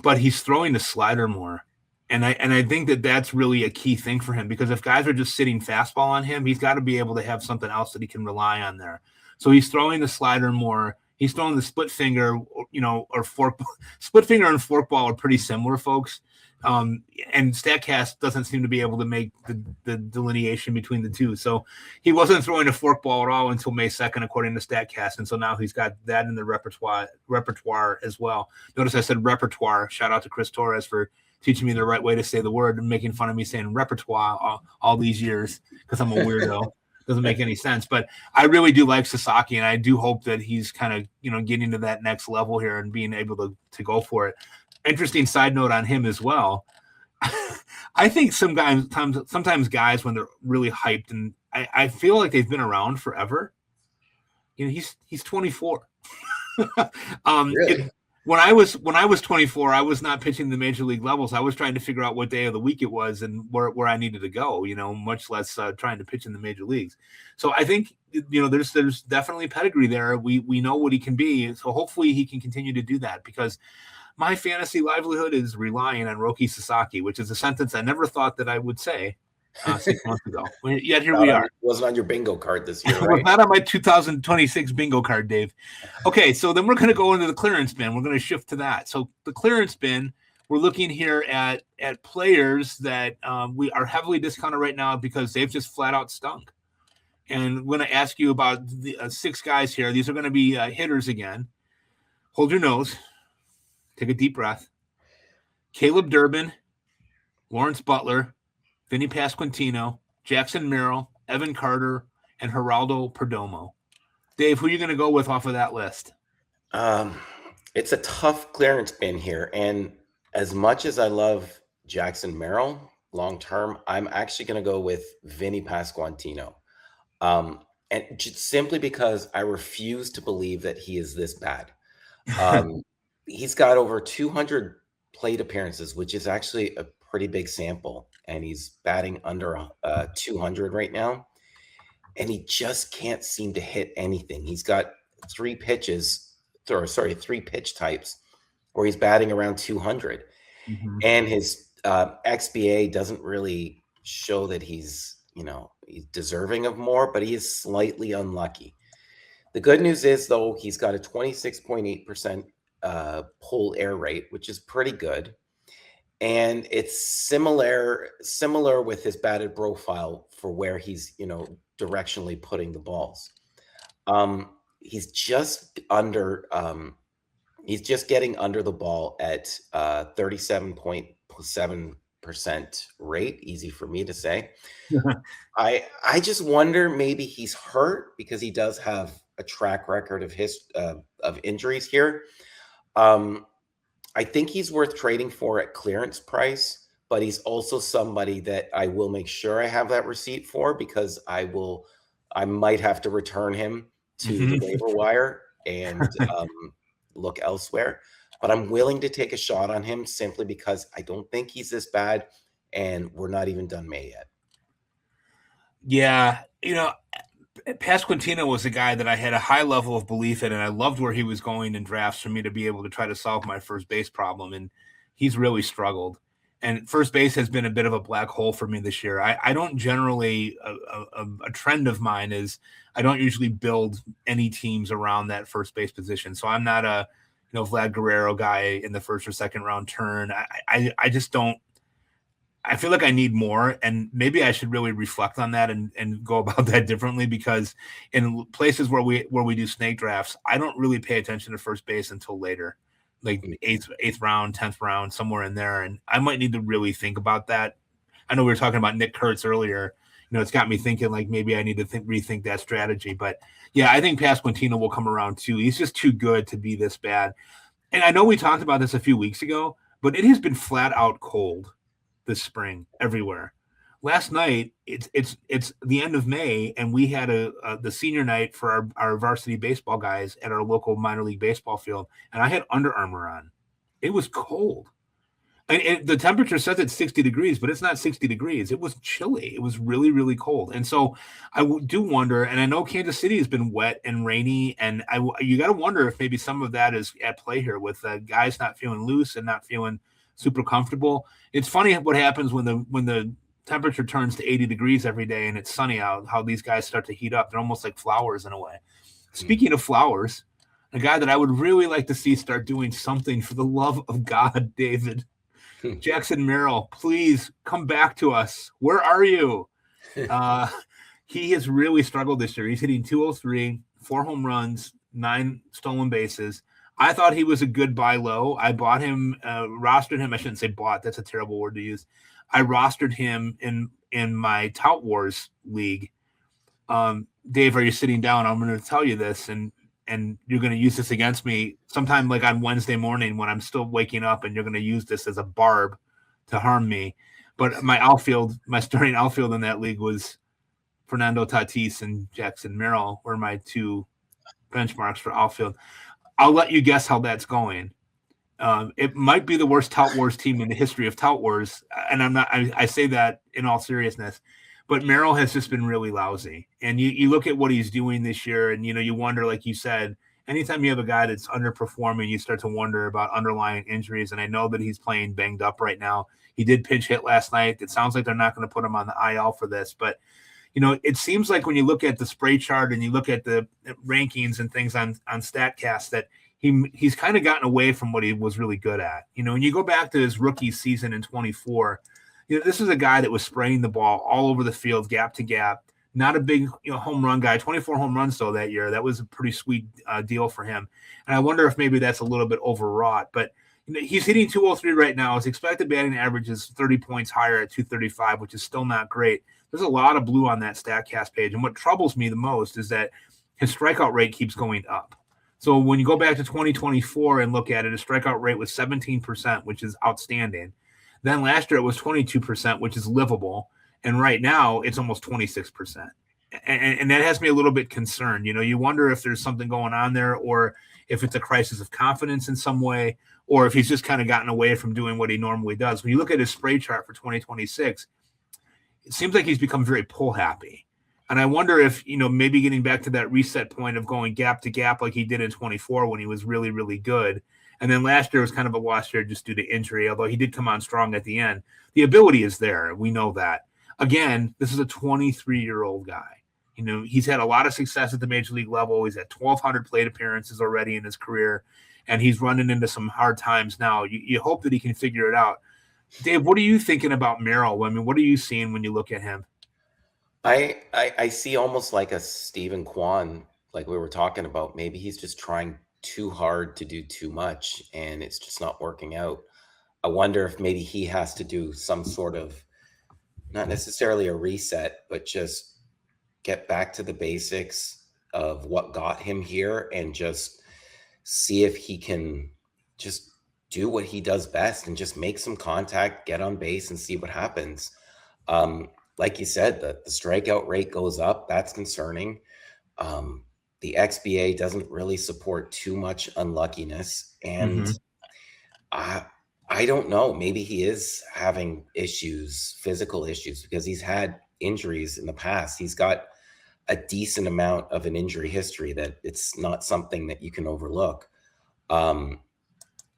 but he's throwing the slider more. And I think that that's really a key thing for him, because if guys are just sitting fastball on him, he's got to be able to have something else that he can rely on there. So he's throwing the slider more. He's throwing the split finger, you know, or fork. Split finger and forkball are pretty similar, folks. And StatCast doesn't seem to be able to make the delineation between the two. So he wasn't throwing a forkball at all until May 2nd, according to StatCast. And so now he's got that in the repertoire as well. Notice I said repertoire. Shout out to Chris Torres for teaching me the right way to say the word and making fun of me saying repertoire all these years, because I'm a weirdo. Doesn't make any sense. But I really do like Sasaki, and I do hope that he's kind of, you know, getting to that next level here and being able to go for it. Interesting side note on him as well. I think sometimes guys, when they're really hyped, and I feel like they've been around forever. You know, he's 24. Really? When I was 24, I was not pitching the major league levels. I was trying to figure out what day of the week it was and where I needed to go, you know, much less trying to pitch in the major leagues. So I think, you know, there's definitely pedigree there. We know what he can be. So hopefully he can continue to do that, because my fantasy livelihood is relying on Roki Sasaki, which is a sentence I never thought that I would say 6 months ago. Yet here we are. It wasn't on your bingo card this year, It right? was not on my 2026 bingo card, Dave. Okay, so then we're going to go into the clearance bin. We're going to shift to that. So the clearance bin, we're looking here at players that we are heavily discounted right now because they've just flat out stunk. And I'm going to ask you about the 6 guys here. These are going to be hitters again. Hold your nose. Take a deep breath. Caleb Durbin, Lawrence Butler, Vinnie Pasquantino, Jackson Merrill, Evan Carter, and Geraldo Perdomo. Dave, who are you going to go with off of that list? It's a tough clearance bin here. And as much as I love Jackson Merrill long term, I'm actually going to go with Vinnie Pasquantino. And just simply because I refuse to believe that he is this bad. He's got over 200 plate appearances, which is actually a pretty big sample. And he's batting under 200 right now. And he just can't seem to hit anything. He's got three pitch types where he's batting around 200. Mm-hmm. And his XBA doesn't really show that he's deserving of more, but he is slightly unlucky. The good news is, though, he's got a 26.8% pull air rate, which is pretty good. And it's similar with his batted profile for where he's, directionally putting the balls. He's just getting under the ball at 37.7% rate. Easy for me to say. I just wonder, maybe he's hurt, because he does have a track record of injuries here. I think he's worth trading for at clearance price, but he's also somebody that I will make sure I have that receipt for, because I might have to return him to the waiver wire and look elsewhere. But I'm willing to take a shot on him simply because I don't think he's this bad, and we're not even done May yet. Yeah, Pasquantino was a guy that I had a high level of belief in, and I loved where he was going in drafts for me to be able to try to solve my first base problem, and he's really struggled. And first base has been a bit of a black hole for me this year. I don't generally, a trend of mine is I don't usually build any teams around that first base position. So I'm not a, Vlad Guerrero guy in the first or second round turn. I just don't. I feel like I need more, and maybe I should really reflect on that and go about that differently, because in places where we do snake drafts, I don't really pay attention to first base until later, like eighth round, 10th round, somewhere in there. And I might need to really think about that. I know we were talking about Nick Kurtz earlier. It's got me thinking like maybe I need to rethink that strategy. But yeah, I think Pasquantino will come around too. He's just too good to be this bad. And I know we talked about this a few weeks ago, but it has been flat out cold this spring everywhere. Last night, it's the end of May, and we had the senior night for our varsity baseball guys at our local minor league baseball field, and I had Under Armour on. It was cold. And the temperature says it's 60 degrees, but it's not 60 degrees. It was chilly. It was really, really cold. And so I do wonder, and I know Kansas City has been wet and rainy, and you got to wonder if maybe some of that is at play here with guys not feeling loose and not feeling super comfortable. It's funny what happens when the temperature turns to 80 degrees every day and it's sunny out, how these guys start to heat up. They're almost like flowers in a way. Speaking of flowers, a guy that I would really like to see start doing something, for the love of God, David, Jackson Merrill, please come back to us. Where are you? He has really struggled this year. He's hitting 203, 4 home runs, 9 stolen bases. I thought he was a good buy low. I bought him, rostered him. I shouldn't say bought. That's a terrible word to use. I rostered him in my Tout Wars league. Dave, are you sitting down? I'm going to tell you this, and you're going to use this against me sometime like on Wednesday morning when I'm still waking up, and you're going to use this as a barb to harm me. But my starting outfield in that league was Fernando Tatis and Jackson Merrill were my 2 benchmarks for outfield. I'll let you guess how that's going. It might be the worst Tout Wars team in the history of Tout Wars, and I say that in all seriousness. But Merrill has just been really lousy. And you look at what he's doing this year, and you wonder, like you said, anytime you have a guy that's underperforming, you start to wonder about underlying injuries. And I know that he's playing banged up right now. He did pinch hit last night. It sounds like they're not going to put him on the IL for this, but it seems like when you look at the spray chart and you look at the rankings and things on StatCast that he's kind of gotten away from what he was really good at. When you go back to his rookie season in 24, this is a guy that was spraying the ball all over the field, gap to gap, not a big home run guy, 24 home runs though that year. That was a pretty sweet deal for him. And I wonder if maybe that's a little bit overwrought, but he's hitting 203 right now. His expected batting average is 30 points higher at 235, which is still not great. There's a lot of blue on that StatCast page. And what troubles me the most is that his strikeout rate keeps going up. So when you go back to 2024 and look at it, his strikeout rate was 17%, which is outstanding. Then last year it was 22%, which is livable. And right now it's almost 26%. And that has me a little bit concerned. You wonder if there's something going on there, or if it's a crisis of confidence in some way, or if he's just kind of gotten away from doing what he normally does. When you look at his spray chart for 2026, it seems like he's become very pull happy. And I wonder if, maybe getting back to that reset point of going gap to gap like he did in 24 when he was really, really good. And then last year was kind of a lost year just due to injury, although he did come on strong at the end. The ability is there. We know that. Again, this is a 23-year-old guy. He's had a lot of success at the major league level. He's had 1,200 plate appearances already in his career, and he's running into some hard times now. You hope that he can figure it out. Dave, what are you thinking about Merrill? I mean, what are you seeing when you look at him? I see almost like a Stephen Kwan, like we were talking about. Maybe he's just trying too hard to do too much, and it's just not working out. I wonder if maybe he has to do some sort of, not necessarily a reset, but just get back to the basics of what got him here and just see if he can just do what he does best and just make some contact, get on base, and see what happens. Like you said, the strikeout rate goes up. That's concerning. The XBA doesn't really support too much unluckiness. And I don't know. Maybe he is having issues, physical issues, because he's had injuries in the past. He's got a decent amount of an injury history that it's not something that you can overlook.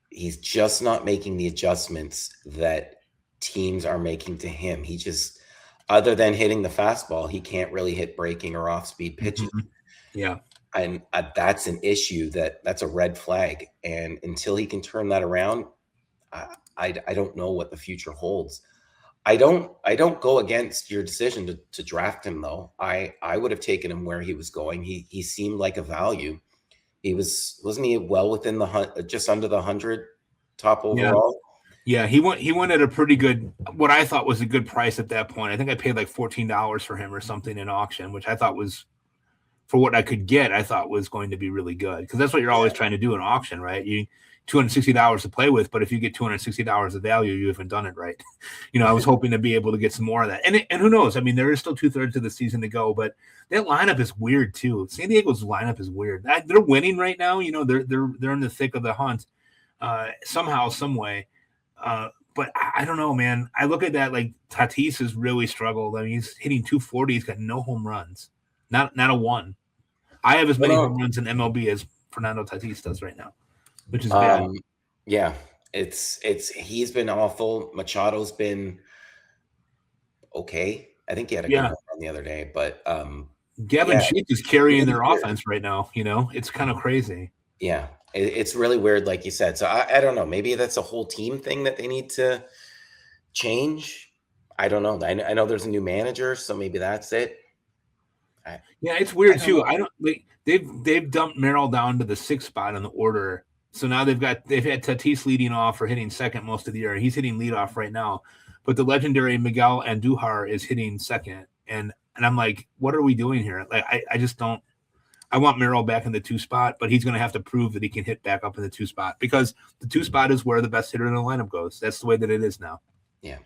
He's just not making the adjustments that teams are making to him. He just, other than hitting the fastball, he can't really hit breaking or off-speed pitches. Yeah. And that's an issue that's a red flag. And until he can turn that around, I don't know what the future holds. I don't go against your decision to draft him, though. I would have taken him where he was going. He seemed like a value. Wasn't he well within just under the 100 top overall? Yeah, he went at a pretty good, what I thought was a good price at that point. I think I paid like $14 for him or something in auction, which I thought was, for what I could get, I thought was going to be really good, because that's what you're always trying to do in auction, right? You $260 to play with, but if you get $260 of value, you haven't done it right. I was hoping to be able to get some more of that. And who knows? I mean, there is still 2/3 of the season to go, but that lineup is weird too. San Diego's lineup is weird. They're winning right now. They're in the thick of the hunt somehow, some way. But I don't know, man. I look at that, like Tatis has really struggled. I mean, he's hitting 240. He's got no home runs, not a one. I have as many home runs in MLB as Fernando Tatis does right now, which is bad. Yeah, he's been awful. Machado's been okay. I think he had a good one the other day, but Gavin Sheets is carrying their offense right now. It's kind of crazy. Yeah, it's really weird, like you said. So I don't know. Maybe that's a whole team thing that they need to change. I don't know. I know there's a new manager, so maybe that's it. It's weird too. They've dumped Merrill down to the 6th spot on the order. So now they've had Tatis leading off or hitting second most of the year. He's hitting leadoff right now, but the legendary Miguel Andujar is hitting second. And I'm like, what are we doing here? Like, I just don't. I want Merrill back in the 2 spot, but he's going to have to prove that he can hit back up in the 2 spot, because the 2 spot is where the best hitter in the lineup goes. That's the way that it is now. Yeah.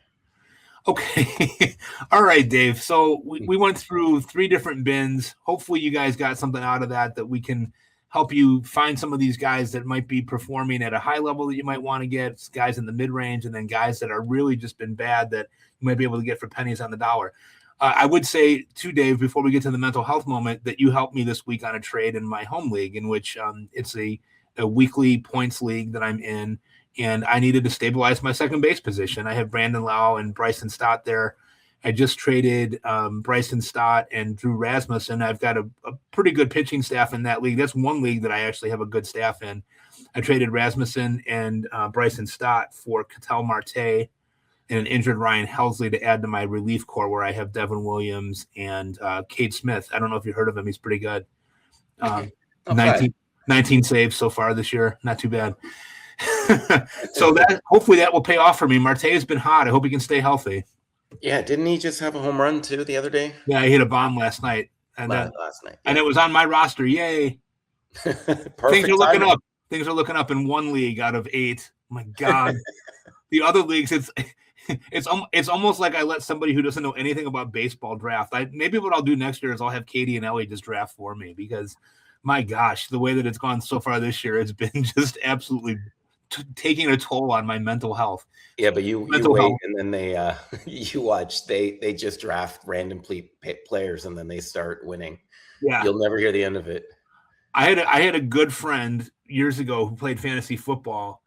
Okay. All right, Dave. So we went through 3 different bins. Hopefully you guys got something out of that we can help you find some of these guys that might be performing at a high level that you might want to get, guys in the mid-range, and then guys that are really just been bad that you might be able to get for pennies on the dollar. I would say to Dave, before we get to the mental health moment, that you helped me this week on a trade in my home league, in which it's a weekly points league that I'm in, and I needed to stabilize my second base position. I have Brandon Lau and Bryson Stott there. I just traded Bryson Stott and Drew Rasmussen. I've got a pretty good pitching staff in that league. That's one league that I actually have a good staff in. I traded Rasmussen and Bryson Stott for Ketel Marte and an injured Ryan Helsley to add to my relief core, where I have Devin Williams and Cade Smith. I don't know if you heard of him. He's pretty good. 19 saves so far this year. Not too bad. So hopefully that will pay off for me. Marte has been hot. I hope he can stay healthy. Yeah, didn't he just have a home run too the other day? Yeah, he hit a bomb last night. And then last night. and it was on my roster. Yay. Perfect Things are looking timing. up. Things are looking up in one league out of 8. Oh my God. The other leagues, it's almost like I let somebody who doesn't know anything about baseball draft. Maybe what I'll do next year is I'll have Katie and Ellie just draft for me, because my gosh, the way that it's gone so far this year, it's been just absolutely taking a toll on my mental health. Yeah, but you wait health. And then they you watch, they just draft random players and then they start winning. Yeah, you'll never hear the end of it. I had a good friend years ago who played fantasy football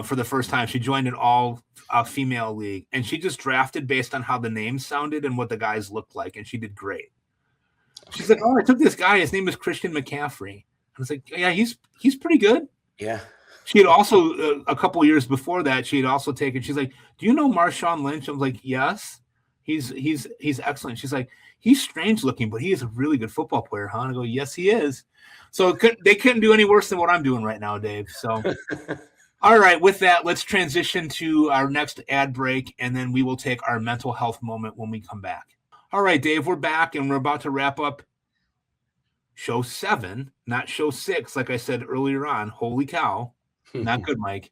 for the first time. She joined an all female league, and she just drafted based on how the names sounded and what the guys looked like, and she did great. Okay. She's like, "Oh, I took this guy. His name is Christian McCaffrey." I was like, "Yeah, he's pretty good." Yeah. She had also a couple of years before that, she had also taken. She's like, "Do you know Marshawn Lynch?" I was like, "Yes, he's excellent." She's like, "He's strange looking, but he is a really good football player, huh?" And I go, "Yes, he is." So they couldn't do any worse than what I'm doing right now, Dave. So. All right, with that, let's transition to our next ad break, and then we will take our mental health moment when we come back. All right, Dave, we're back, and we're about to wrap up show 7, not show 6, like I said earlier on. Holy cow. Not good, Mike.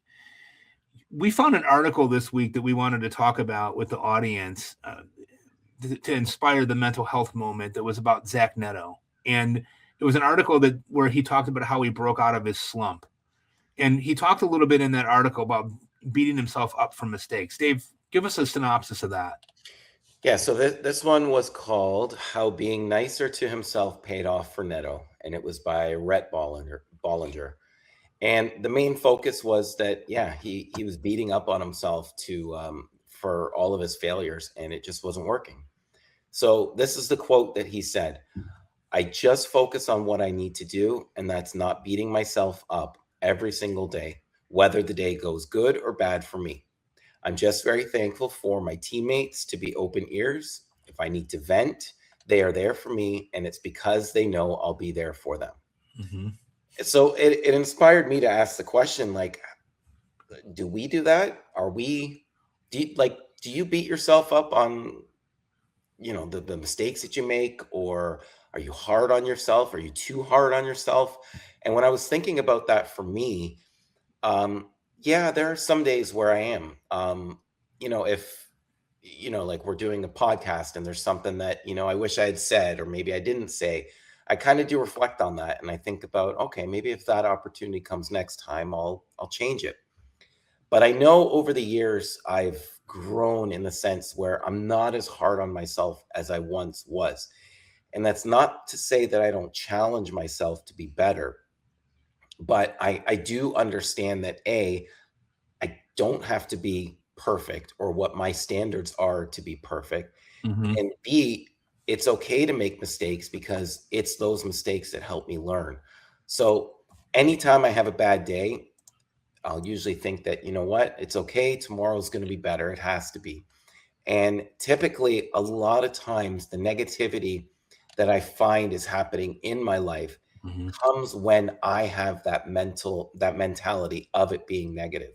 We found an article this week that we wanted to talk about with the audience to inspire the mental health moment that was about Zach Neto. And it was an article where he talked about how he broke out of his slump. And he talked a little bit in that article about beating himself up for mistakes. Dave, give us a synopsis of that. Yeah, so this one was called How Being Nicer to Himself Paid Off for Neto, and it was by Rhett Bollinger. And the main focus was that, yeah, he was beating up on himself for all of his failures, and it just wasn't working. So this is the quote that he said: "I just focus on what I need to do, and that's not beating myself up every single day, whether the day goes good or bad for me. I'm just very thankful for my teammates to be open ears. If I need to vent, they are there for me, and it's because they know I'll be there for them." Mm-hmm. So it inspired me to ask the question, like, do we do that? Do you beat yourself up on, the mistakes that you make, or are you hard on yourself? Are you too hard on yourself? And when I was thinking about that for me, yeah, there are some days where I am, if, like we're doing a podcast and there's something that, I wish I had said, or maybe I didn't say, I kind of do reflect on that. And I think about, okay, maybe if that opportunity comes next time, I'll change it. But I know over the years, I've grown in the sense where I'm not as hard on myself as I once was. And that's not to say that I don't challenge myself to be better. But I do understand that I don't have to be perfect, or what my standards are to be perfect. Mm-hmm. And B, it's okay to make mistakes, because it's those mistakes that help me learn. So anytime I have a bad day, I'll usually think that, you know what, it's okay. Tomorrow's going to be better. It has to be. And typically, a lot of times, the negativity that I find is happening in my life mm-hmm. comes when I have that mentality of it being negative.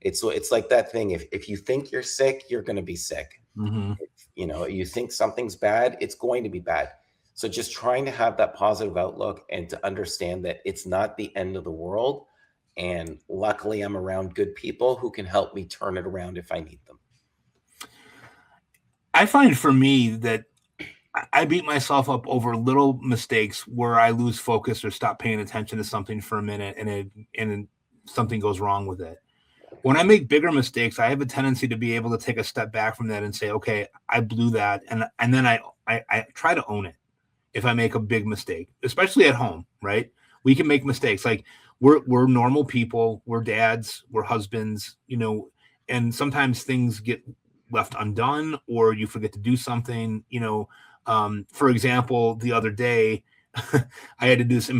It's like that thing. If you think you're sick, you're going to be sick. Mm-hmm. If, you think something's bad, it's going to be bad. So just trying to have that positive outlook and to understand that it's not the end of the world. And luckily, I'm around good people who can help me turn it around if I need them. I find for me that I beat myself up over little mistakes where I lose focus or stop paying attention to something for a minute, and something goes wrong with it. When I make bigger mistakes, I have a tendency to be able to take a step back from that and say, okay, I blew that. And then I try to own it if I make a big mistake, especially at home, right? We can make mistakes. Like we're normal people, we're dads, we're husbands, and sometimes things get left undone, or you forget to do something, for example, the other day, I had to do this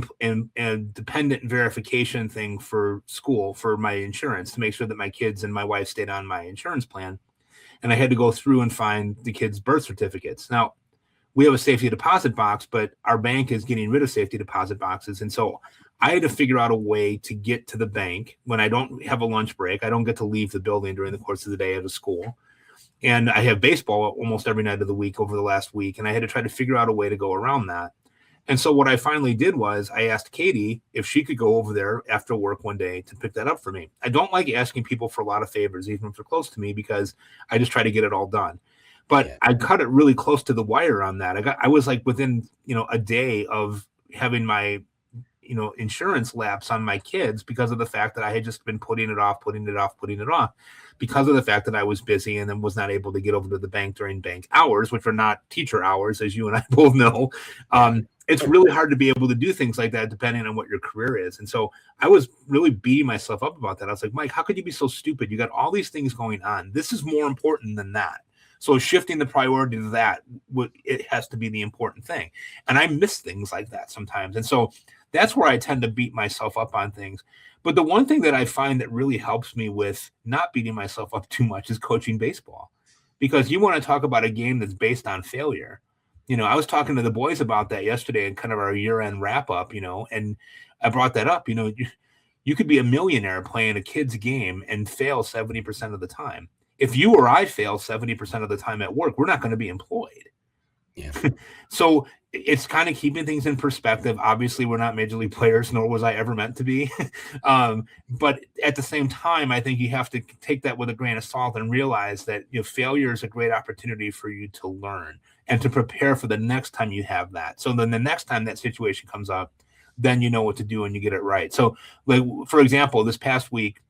dependent verification thing for school for my insurance to make sure that my kids and my wife stayed on my insurance plan. And I had to go through and find the kids' birth certificates. Now, we have a safety deposit box, but our bank is getting rid of safety deposit boxes. And so I had to figure out a way to get to the bank when I don't have a lunch break. I don't get to leave the building during the course of the day at a school. And I have baseball almost every night of the week over the last week. And I had to try to figure out a way to go around that. And so what I finally did was I asked Katie if she could go over there after work one day to pick that up for me. I don't like asking people for a lot of favors, even if they're close to me, because I just try to get it all done. But I cut it really close to the wire on that. I was like within, a day of having my, insurance lapse on my kids because of the fact that I had just been putting it off because of the fact that I was busy and then was not able to get over to the bank during bank hours, which are not teacher hours, as you and I both know. It's really hard to be able to do things like that depending on what your career is. And so I was really beating myself up about that. I was like, Mike, how could you be so stupid? You got all these things going on. This is more important than that. So shifting the priority to that, it has to be the important thing. And I miss things like that sometimes. And so that's where I tend to beat myself up on things. But the one thing that I find that really helps me with not beating myself up too much is coaching baseball. Because you want to talk about a game that's based on failure. I was talking to the boys about that yesterday in kind of our year-end wrap-up, and I brought that up. You could be a millionaire playing a kid's game and fail 70% of the time. If you or I fail 70% of the time at work, we're not going to be employed. Yeah. So it's kind of keeping things in perspective. Obviously, we're not major league players, nor was I ever meant to be. But at the same time, I think you have to take that with a grain of salt and realize that failure is a great opportunity for you to learn and to prepare for the next time you have that. So then the next time that situation comes up, then you know what to do and you get it right. So, like for example, this past week,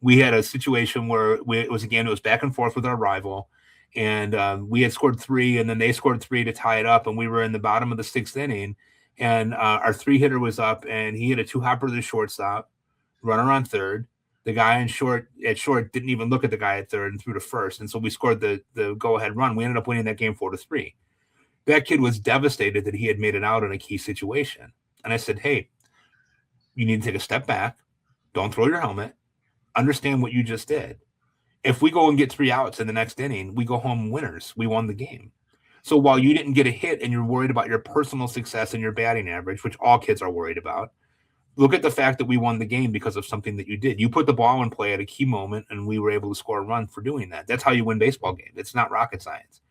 we had a situation where it was back and forth with our rival. And we had scored 3, and then they scored 3 to tie it up. And we were in the bottom of the 6th inning. And our 3-hitter was up, and he hit a 2-hopper to the shortstop, runner on third. The guy at short didn't even look at the guy at third and threw to first. And so we scored the go-ahead run. We ended up winning that game 4-3. That kid was devastated that he had made it out in a key situation. And I said, hey, you need to take a step back. Don't throw your helmet. Understand what you just did. If we go and get 3 outs in the next inning, we go home winners. We won the game. So while you didn't get a hit and you're worried about your personal success and your batting average, which all kids are worried about, look at the fact that we won the game because of something that you did. You put the ball in play at a key moment, and we were able to score a run for doing that. That's how you win baseball games. It's not rocket science.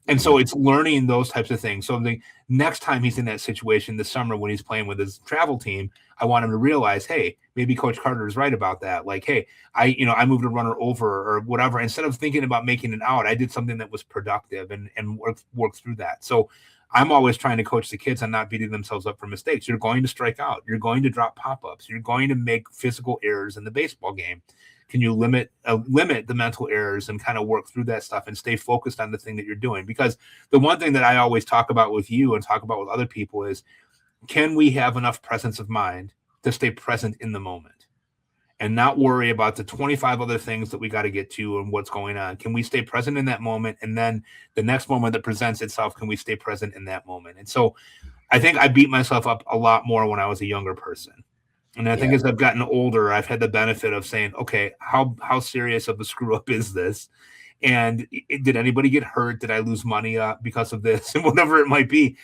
And so it's learning those types of things. So the next time he's in that situation this summer when he's playing with his travel team, I want him to realize, hey, maybe Coach Carter is right about that. Like, hey, I moved a runner over or whatever. Instead of thinking about making it out, I did something that was productive and work through that. So I'm always trying to coach the kids on not beating themselves up for mistakes. You're going to strike out. You're going to drop pop-ups. You're going to make physical errors in the baseball game. Can you limit the mental errors and kind of work through that stuff and stay focused on the thing that you're doing? Because the one thing that I always talk about with you and talk about with other people is, can we have enough presence of mind to stay present in the moment and not worry about the 25 other things that we got to get to and what's going on? Can we stay present in that moment? And then the next moment that presents itself, can we stay present in that moment? And so I think I beat myself up a lot more when I was a younger person. And I think as I've gotten older, I've had the benefit of saying, okay, how serious of a screw up is this? And did anybody get hurt? Did I lose money because of this? And whatever it might be,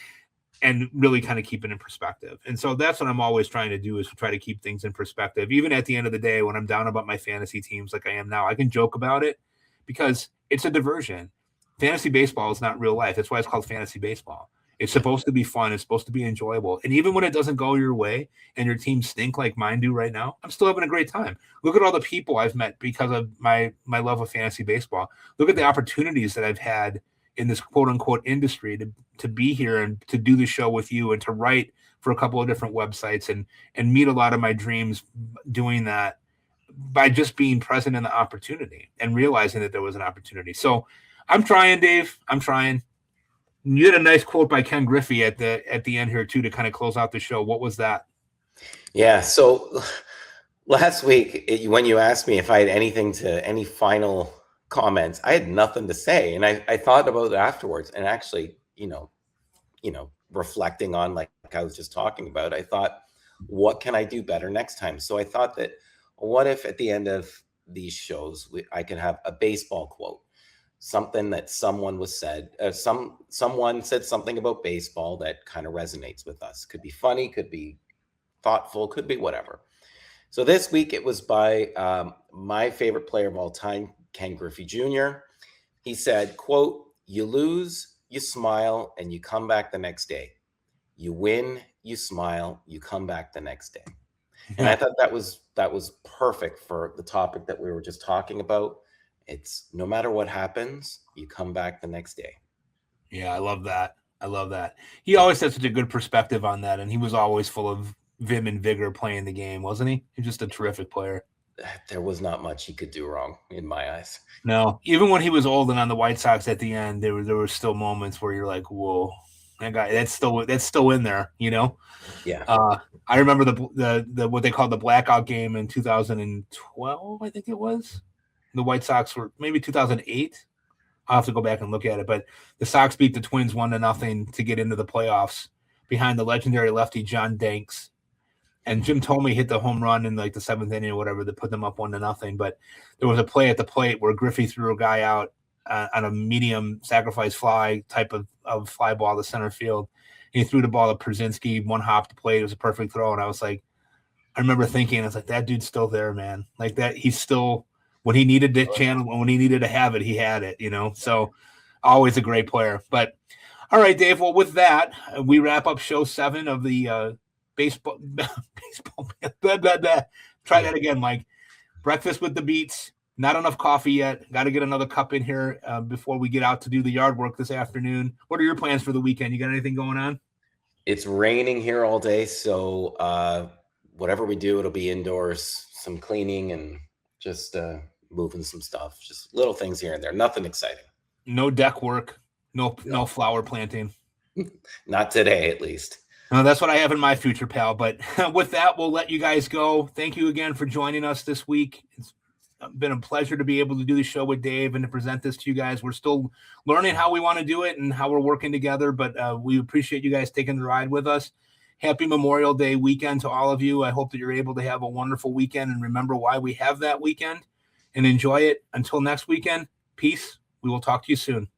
and really kind of keep it in perspective. And so that's what I'm always trying to do, is to try to keep things in perspective. Even at the end of the day, when I'm down about my fantasy teams like I am now, I can joke about it because it's a diversion. Fantasy baseball is not real life. That's why it's called fantasy baseball. It's supposed to be fun. It's supposed to be enjoyable. And even when it doesn't go your way and your team stink like mine do right now, I'm still having a great time. Look at all the people I've met because of my love of fantasy baseball. Look at the opportunities that I've had in this quote unquote industry to be here and to do the show with you and to write for a couple of different websites and meet a lot of my dreams doing that by just being present in the opportunity and realizing that there was an opportunity. So I'm trying, Dave. I'm trying. You had a nice quote by Ken Griffey at the end here too to kind of close out the show. What was that? Yeah. So last week, when you asked me if I had any final comments, I had nothing to say, and I thought about it afterwards. And actually, reflecting on like I was just talking about, I thought, what can I do better next time? So I thought that, what if at the end of these shows I could have a baseball quote. Something that someone said something about baseball that kind of resonates with us. Could be funny, could be thoughtful, could be whatever. So this week it was by my favorite player of all time, Ken Griffey Jr. He said, quote, "You lose, you smile, and you come back the next day. You win, you smile, you come back the next day." And I thought that was perfect for the topic that we were just talking about. It's no matter what happens, you come back the next day. Yeah, I love that. I love that. He always had such a good perspective on that, and he was always full of vim and vigor playing the game, wasn't he? He's just a terrific player. There was not much he could do wrong in my eyes. No, even when he was old and on the White Sox at the end, there were still moments where you're like, "Whoa, that guy, that's still in there," you know? Yeah. I remember the what they called the blackout game in 2012, I think it was. The White Sox were maybe 2008. I'll have to go back and look at it, but the Sox beat the Twins 1-0 to get into the playoffs behind the legendary lefty John Danks. And Jim Thome hit the home run in like the 7th inning or whatever that put them up 1-0. But there was a play at the plate where Griffey threw a guy out on a medium sacrifice fly type of fly ball to center field. And he threw the ball to Przinski, one hop to plate. It was a perfect throw. And I was like, I remember thinking, I was like, that dude's still there, man. Like that, he's still, when he needed the channel, when he needed to have it, he had it, you know? So always a great player. But all right, Dave. Well, with that, we wrap up show 7 of the baseball. Blah, blah, blah. Try that again, Mike. Breakfast with the Beats. Not enough coffee yet. Got to get another cup in here before we get out to do the yard work this afternoon. What are your plans for the weekend? You got anything going on? It's raining here all day, so whatever we do, it'll be indoors. Some cleaning and just moving some stuff. Just little things here and there. Nothing exciting. No deck work. No flower planting. Not today, at least. No, that's what I have in my future, pal. But with that, we'll let you guys go. Thank you again for joining us this week. It's been a pleasure to be able to do the show with Dave and to present this to you guys. We're still learning how we want to do it and how we're working together, but we appreciate you guys taking the ride with us. Happy Memorial Day weekend to all of you. I hope that you're able to have a wonderful weekend and remember why we have that weekend and enjoy it. Until next weekend, peace. We will talk to you soon.